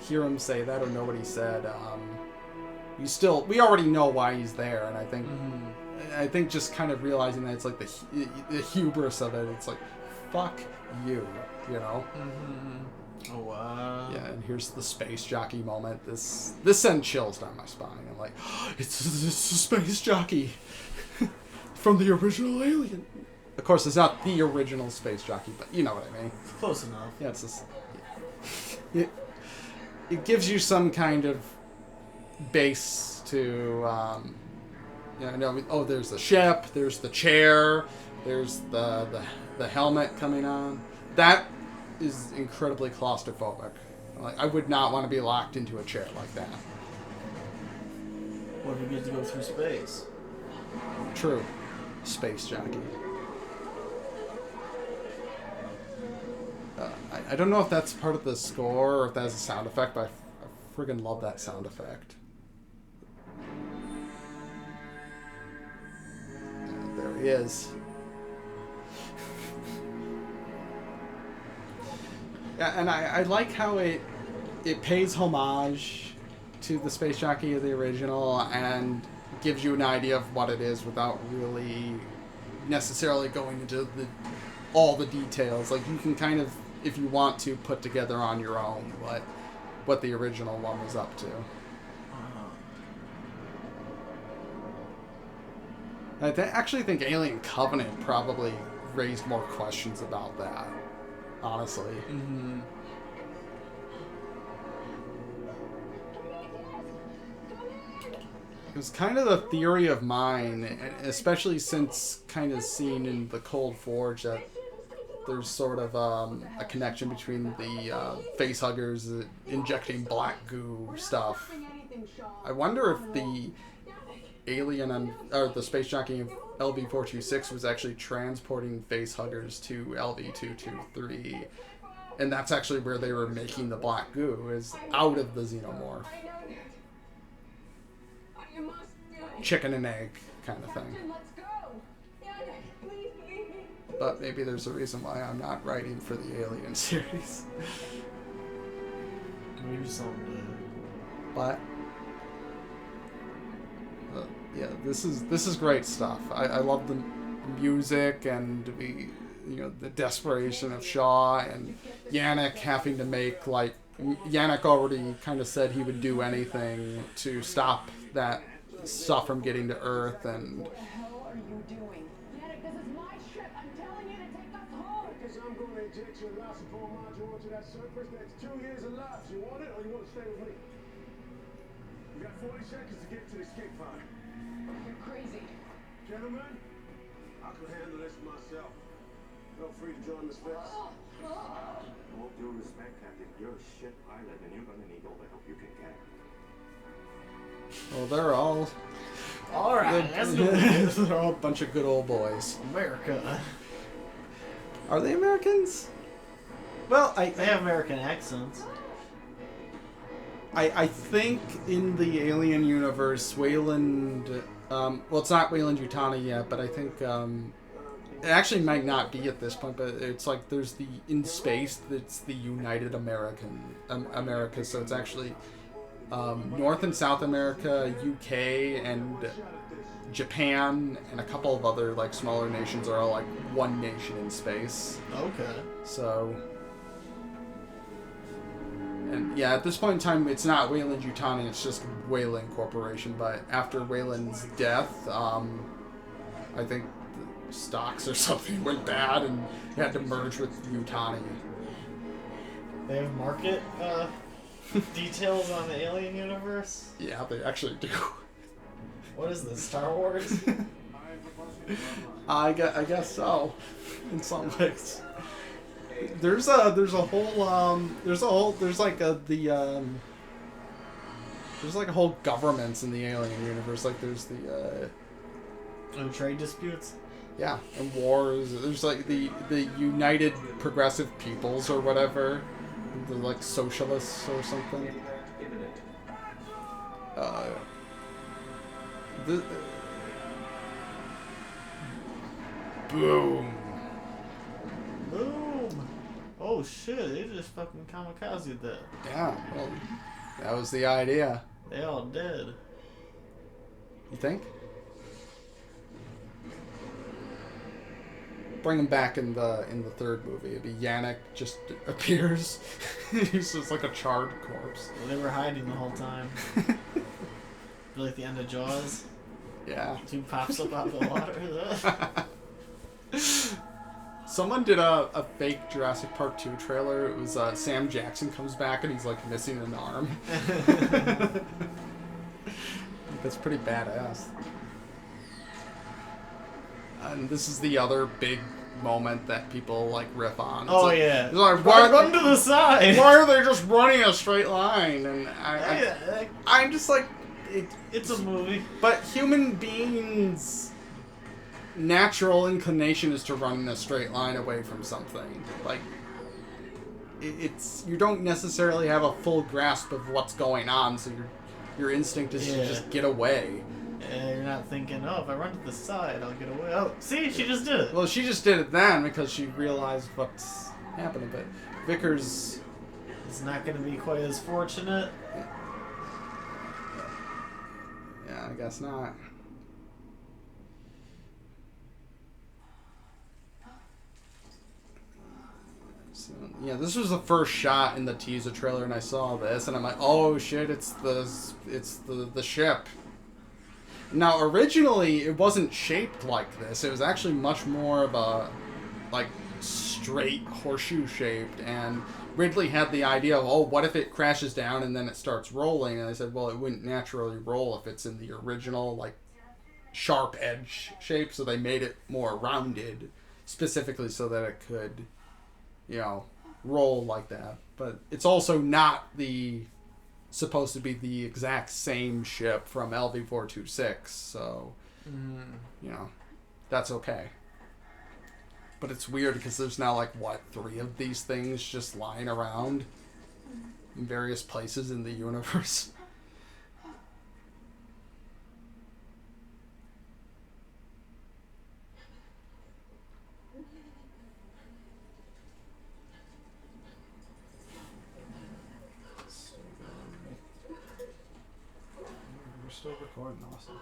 hear him say that or know what he said, we already know why he's there, and I think just kind of realizing that it's like the hubris of it. It's like, fuck you, you know. Oh wow. Yeah, and here's the space jockey moment. This sent chills down my spine. I'm like, it's a space jockey from the original Alien. Of course, it's not the original space jockey, but you know what I mean. Close enough. Yeah, it's just it gives you some kind of base to there's the ship, there's the chair, there's the helmet coming on. That is incredibly claustrophobic. Like, I would not want to be locked into a chair like that. What if you get to go through space? True. Space jockey. I don't know if that's part of the score or if that's a sound effect, but I friggin' love that sound effect. There he is. Yeah, and I like how it pays homage to the space jockey of the original and gives you an idea of what it is without really necessarily going into all the details. Like, you can kind of, if you want to, put together on your own what the original one was up to. I actually think Alien Covenant probably raised more questions about that, honestly. It was kind of the theory of mine, especially since kind of seen in the Cold Forge that there's sort of a connection between the facehuggers injecting black goo stuff. I wonder if the alien or the space jockey of LV-426 was actually transporting facehuggers to LV-223, and that's actually where they were making the black goo, is out of the xenomorph. chicken and egg kind of thing. Captain, let's go. Yannick, please believe me. But maybe there's a reason why I'm not writing for the Alien series. Maybe someday. But yeah, this is great stuff. I love the music and the desperation of Shaw and Yannick having to make, like, Yannick already kind of said he would do anything to stop that stuff from getting to Earth, and What the hell are you doing? Yannick, this is my ship. I'm telling you to take us home. Because I'm going to inject your life support module into that surface. That's 2 years of life. You want it or you want to stay with me? You got 40 seconds to get to the escape pod. You're crazy. Gentlemen, I can handle this myself. Feel free to join Miss Fix. All due respect, Captain, you're a ship pilot and you're gonna need all the help you can get. well, they're all Alright, that's good. they're all a bunch of good old boys. America. Are they Americans? Well, They have American accents. I think in the Alien universe, Wayland, well, it's not Wayland Yutani yet, but I think it actually might not be at this point, but it's like there's in space, it's the United America, so it's actually North and South America, UK, and Japan, and a couple of other, like, smaller nations are all, like, one nation in space. Okay. So, and yeah, at this point in time, it's not Wayland Yutani, it's just Wayland Corporation. But after Wayland's death, I think the stocks or something went bad, and he had to merge with Yutani. They have market details on the Alien universe? Yeah, they actually do. What is this, Star Wars? I guess so, in some ways. There's like a whole governments in the Alien universe. Like there's the No trade disputes? yeah, and wars. There's like the United Progressive Peoples or whatever. The, like, socialists or something. Boom. Boom! Oh shit, they just fucking kamikaze that. Yeah, well, that was the idea. They all dead. You think? Bring him back in the third movie. It'd be Yannick just appears. He's just like a charred corpse. Well, they were hiding the whole time. Like the end of Jaws. Yeah. Dude pops up out of the water. Someone did a fake Jurassic Park 2 trailer. It was Sam Jackson comes back and he's like missing an arm. That's pretty badass. And this is the other big moment that people like riff on. It's Oh like, yeah. It's like, Run to the side! why are they just running a straight line? And I'm just like, it's a movie. But human beings' natural inclination is to run in a straight line away from something. Like, it's you don't necessarily have a full grasp of what's going on, so your instinct is to just get away. You're not thinking, oh, if I run to the side, I'll get away. Oh, see, she just did it. Well, she just did it then because she realized what's happening. But Vickers, it's not going to be quite as fortunate. Yeah, I guess not. So, yeah, this was the first shot in the teaser trailer, and I saw this, and I'm like, oh shit, it's the ship. Now, originally, it wasn't shaped like this. It was actually much more of a, like, straight horseshoe shaped, and Ridley had the idea of, oh, what if it crashes down and then it starts rolling? And I said, well, it wouldn't naturally roll if it's in the original, like, sharp edge shape, so they made it more rounded, specifically so that it could, you know, roll like that. But it's also not supposed to be the exact same ship from LV-426, so you know, that's okay. But it's weird because there's now like 3 of these things just lying around in various places in the universe. still recording, awesome.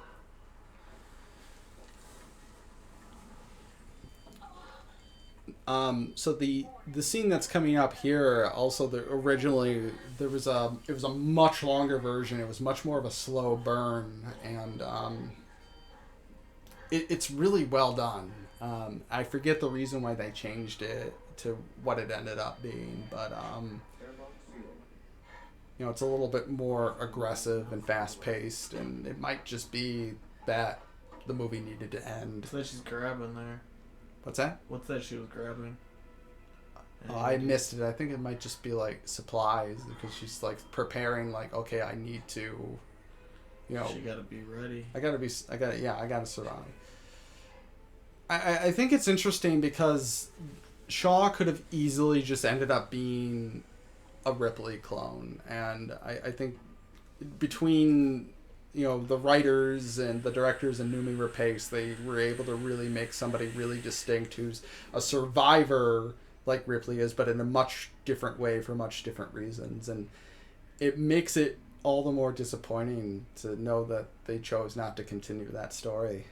So the scene that's coming up here, also originally it was a much longer version. It was much more of a slow burn, and it's really well done. I forget the reason why they changed it to what it ended up being, but it's a little bit more aggressive and fast paced, and it might just be that the movie needed to end. So that she's grabbing there. What's that? What's that she was grabbing? Oh, I missed it. I think it might just be like supplies, because she's like preparing, like, okay, I need to, she gotta be ready. I gotta survive. I think it's interesting because Shaw could have easily just ended up being a Ripley clone, and I think between the writers and the directors and Noomi Rapace, they were able to really make somebody really distinct who's a survivor like Ripley is, but in a much different way for much different reasons, and it makes it all the more disappointing to know that they chose not to continue that story.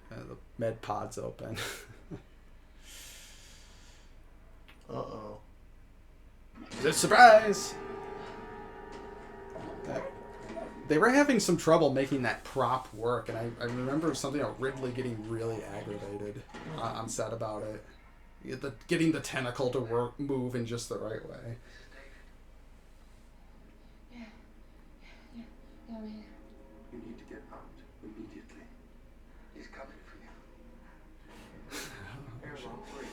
The med pod's open. Uh-oh. Surprise! They were having some trouble making that prop work, and I remember something about Ridley getting really aggravated on set about it. Getting the tentacle to move in just the right way. Yeah, man. You need to get out immediately. He's coming for you.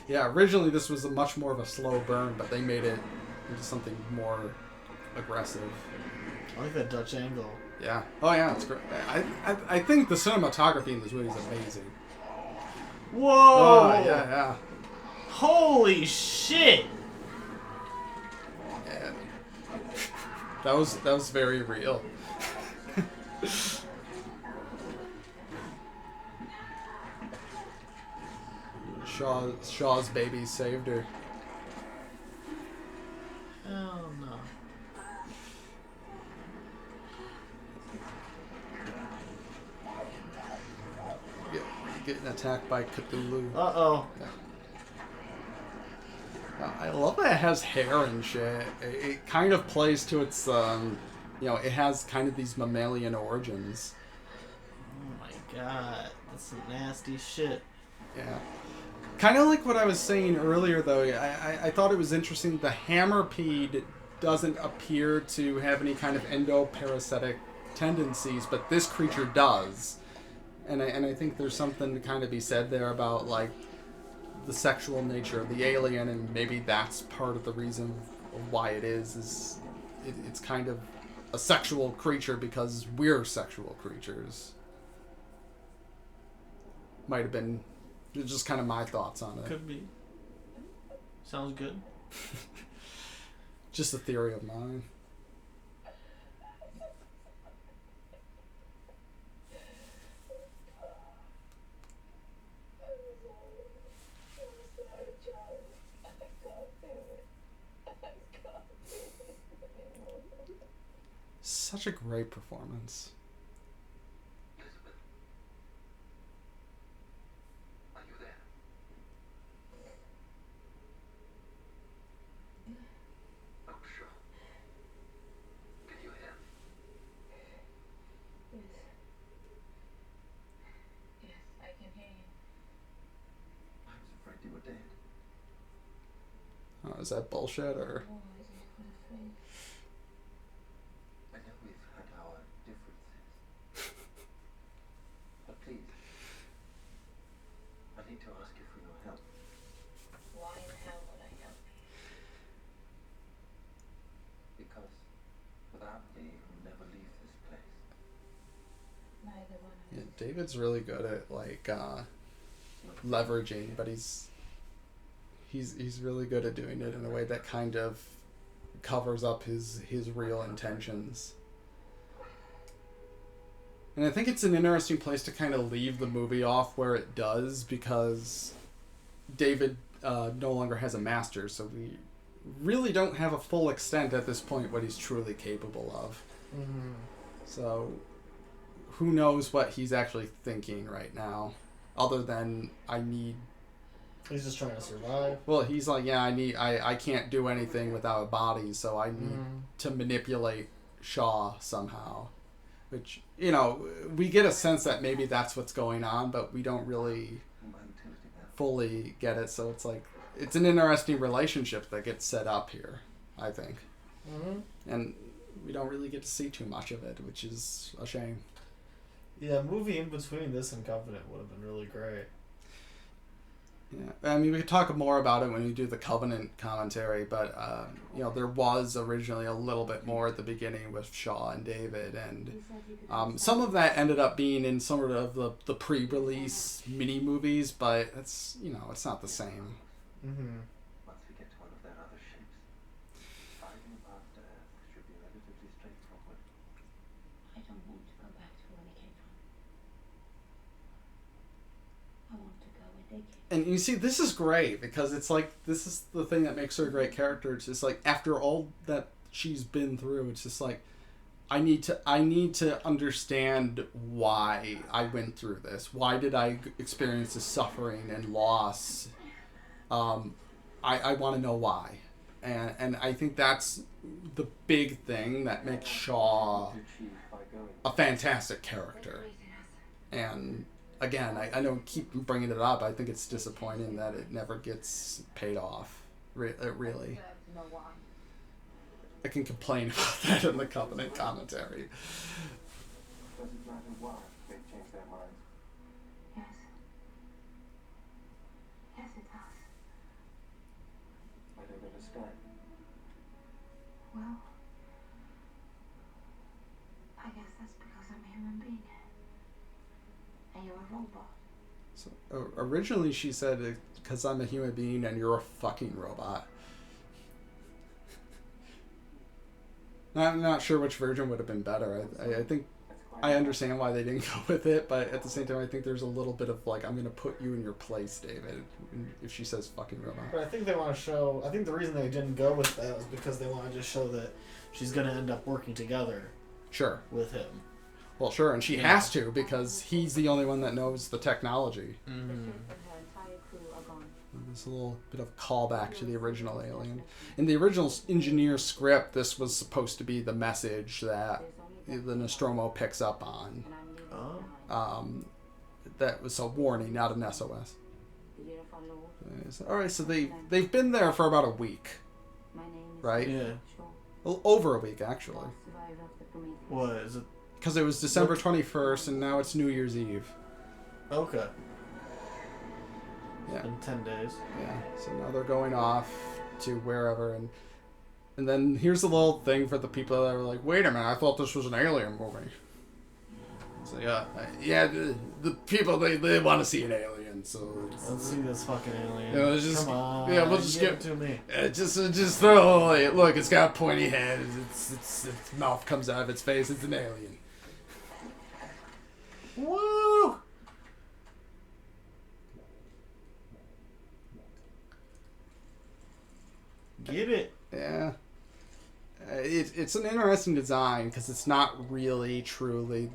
Yeah, originally this was much more of a slow burn, but they made it into something more aggressive. I like that Dutch angle. Yeah. Oh yeah, it's great. I think the cinematography in this movie is amazing. Whoa! Oh yeah. Holy shit! Yeah. That was very real. Shaw's baby saved her. Hell no. Getting attacked by Cthulhu. Uh-oh. Yeah. I love that it has hair and shit. It kind of plays to its, it has kind of these mammalian origins. Oh my god. That's some nasty shit. Yeah. Kind of like what I was saying earlier, though. I thought it was interesting. The hammerpede doesn't appear to have any kind of endoparasitic tendencies, but this creature does. And I think there's something to kind of be said there about, like, the sexual nature of the alien, and maybe that's part of the reason of why it is it's kind of a sexual creature because we're sexual creatures. Might have been just kind of my thoughts on it. Could be. Sounds good. Just a theory of mine. Such a great performance. Elizabeth, are you there? Oh, sure. Can you hear me? Yes, I can hear you. I was afraid you were dead. Oh, is that bullshit or? Oh, I just got afraid. I know we've had our differences. But please, I need to ask you for your help. Why in hell would I help you? Because without me, you'll never leave this place. Neither one of us. Yeah, David's really good at like leveraging, but he's really good at doing it in a way that kind of covers up his real intentions. And I think it's an interesting place to kind of leave the movie off where it does, because David no longer has a master, so we really don't have a full extent at this point what he's truly capable of. Mm-hmm. So who knows what he's actually thinking right now, other than He's just trying to survive. well, he's like, yeah, I can't do anything without a body, so I need to manipulate Shaw somehow. Which, you know, we get a sense that maybe that's what's going on, but we don't really fully get it. So it's like, it's an interesting relationship that gets set up here, I think. Mm-hmm. And we don't really get to see too much of it, which is a shame. Yeah, a movie in between this and Covenant would have been really great. Yeah, I mean, we could talk more about it when we do the Covenant commentary, but, you know, there was originally a little bit more at the beginning with Shaw and David, and some of that ended up being in sort of the pre-release mini-movies, but it's, you know, it's not the same. Mm-hmm. Once we get to one of their other ships, fighting past Earth should be relatively straightforward. I don't want to go back to where they came from. I want to go where they came from. And you see, this is great, because it's like, this is the thing that makes her a great character. It's just like, after all that she's been through, it's just like, I need to understand why I went through this. Why did I experience this suffering and loss? I want to know why. And I think that's the big thing that makes Shaw a fantastic character. And again, I don't keep bringing it up. I think it's disappointing that it never gets paid off. Really. I can complain about that in the Covenant commentary. Does it matter why they change their minds? Yes. Yes, it does. I don't understand. Well, I guess that's because I'm a human being. And you're a robot. So, originally she said, because I'm a human being and you're a fucking robot. I'm not sure which version would have been better. I think I understand why they didn't go with it, but at the same time, I think there's a little bit of like, I'm going to put you in your place, David, if she says fucking robot. But I think they want to show... I think the reason they didn't go with that was because they want to just show that she's going to end up working together Sure. with him. Well, sure, and she has to, because he's the only one that knows the technology. The ship and her entire crew are gone. There's a little bit of callback to the original Alien. In the original engineer script, this was supposed to be the message that the Nostromo picks up on. And I'm leaving Oh. behind. That was a warning, not an SOS. The unified law. All right, so they've been there for about a week, My name is right? Yeah. Shaw, Well, over a week actually, last survivor of the Prometheus. What is it? because it was December 21st, and now it's New Year's Eve. Okay. Yeah. In 10 days. Yeah, so now they're going off to wherever, and then here's a little thing for the people that are like, wait a minute, I thought this was an Alien movie. So yeah, the people they want to see an alien, so Let's see this fucking alien. Yeah, let's just- Come on. yeah, we'll just give get- it to me. just throw it. Look, it's got a pointy head. Its mouth comes out of its face. It's an alien. Woo! Get it. Yeah. It's an interesting design because it's not really truly,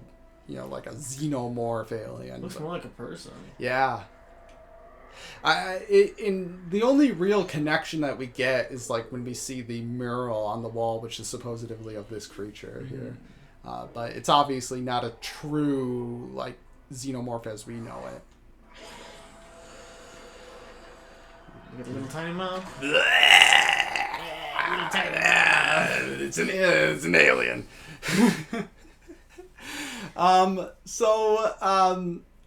like a xenomorph alien. Looks but- more like a person. Yeah. In the only real connection that we get is like when we see the mural on the wall, which is supposedly of this creature here. But it's obviously not a true like xenomorph as we know it. You got a little tiny mouth. It's an alien.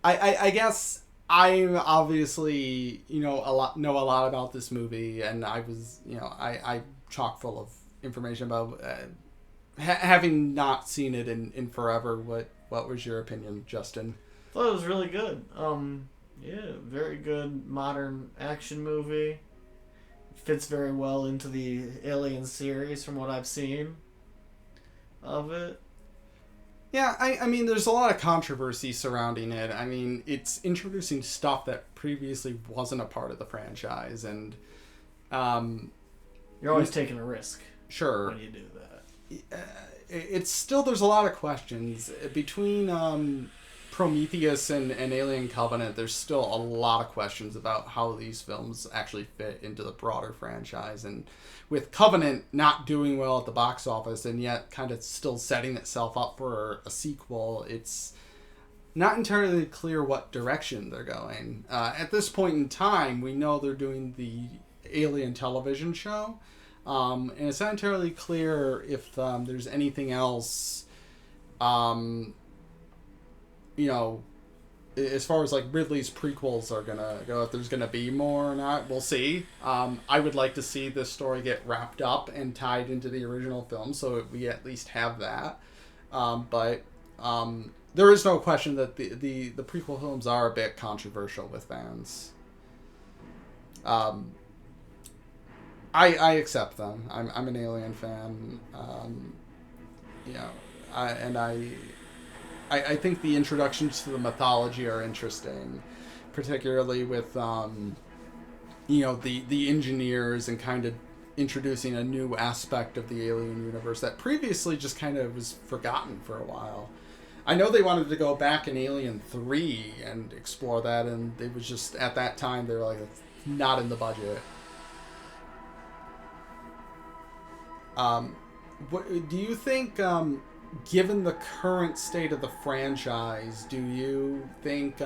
I guess I obviously know a lot about this movie, and I was I chock full of information about having not seen it in forever. What was your opinion, Justin? Thought it was really good. Yeah, very good modern action movie. Fits very well into the Alien series from what I've seen of it. Yeah, I mean, there's a lot of controversy surrounding it. I mean, it's introducing stuff that previously wasn't a part of the franchise, and You're always taking a risk sure, when you do that. it's still, there's a lot of questions between Prometheus and Alien Covenant. There's still a lot of questions about how these films actually fit into the broader franchise, and with Covenant not doing well at the box office and yet kind of still setting itself up for a sequel, it's not entirely clear what direction they're going. At this point in time, we know they're doing the Alien television show, and it's not entirely clear if there's anything else, as far as like Ridley's prequels are gonna go, if there's gonna be more or not, we'll see. I would like to see this story get wrapped up and tied into the original film, so we at least have that. But there is no question that the prequel films are a bit controversial with fans. I accept them. I'm an Alien fan. I think the introductions to the mythology are interesting, particularly with the engineers and kind of introducing a new aspect of the Alien universe that previously just kind of was forgotten for a while. I know they wanted to go back in Alien 3 and explore that, and it was just, at that time, they were like, it's not in the budget. What do you think, given the current state of the franchise, do you think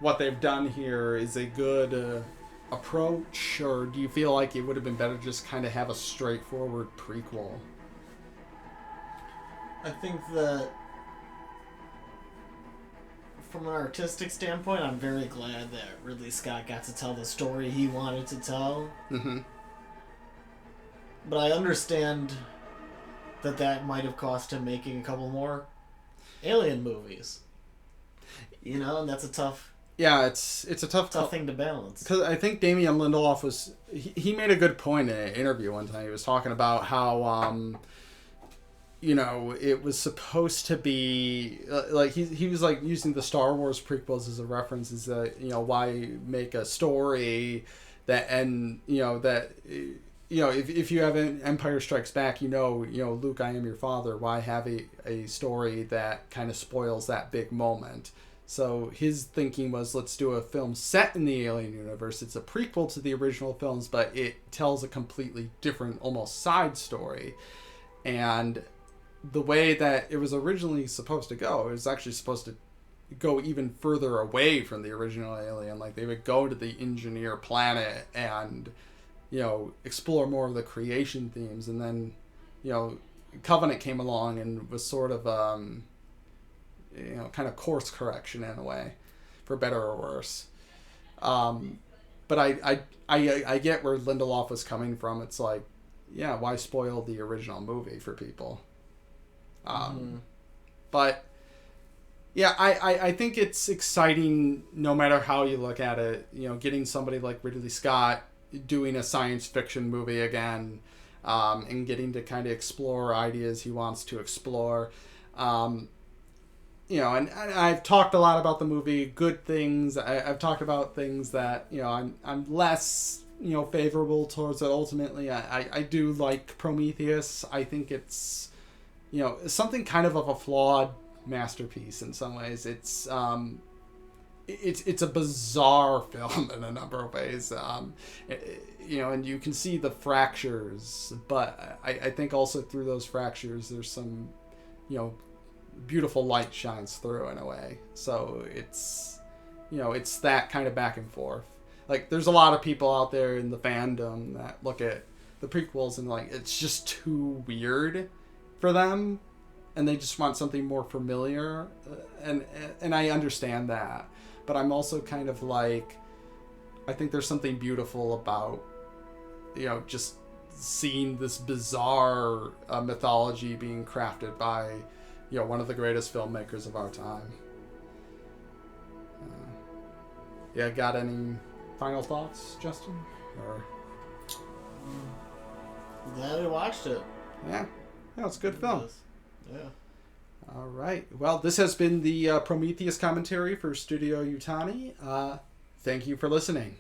what they've done here is a good approach, or do you feel like it would have been better to just kind of have a straightforward prequel? I think that from an artistic standpoint, I'm very glad that Ridley Scott got to tell the story he wanted to tell. Mm-hmm. But I understand that might have cost him making a couple more Alien movies. And that's a tough... Yeah, it's a tough thing to balance. Because I think Damien Lindelof he made a good point in an interview one time. He was talking about how it was supposed to be like he was like using the Star Wars prequels as a reference. Is that why make a story that if you have an Empire Strikes Back, Luke, I am your father. Why have a story that kind of spoils that big moment? So his thinking was, let's do a film set in the Alien universe. It's a prequel to the original films, but it tells a completely different, almost side story. And the way that it was originally supposed to go, it was actually supposed to go even further away from the original Alien. Like, they would go to the engineer planet and, explore more of the creation themes. And then, Covenant came along and was sort of... kind of course correction in a way, for better or worse. But I get where Lindelof was coming from. It's like, yeah, why spoil the original movie for people? But yeah, I think it's exciting no matter how you look at it. Getting somebody like Ridley Scott doing a science fiction movie again, and getting to kind of explore ideas he wants to explore. And I've talked a lot about the movie, good things. I've talked about things that, I'm less, favorable towards it ultimately. I do like Prometheus. I think it's, something kind of a flawed masterpiece in some ways. It's a bizarre film in a number of ways. And you can see the fractures, but I think also through those fractures, there's some, beautiful light shines through in a way. So it's that kind of back and forth. Like, there's a lot of people out there in the fandom that look at the prequels and like, it's just too weird for them, and they just want something more familiar, and I understand that, but I'm also kind of like, I think there's something beautiful about just seeing this bizarre mythology being crafted by one of the greatest filmmakers of our time. Got any final thoughts, Justin? Or Glad I watched it. yeah, it's a good film. Yeah. All right. Well, this has been the Prometheus commentary for Studio Yutani. Thank you for listening.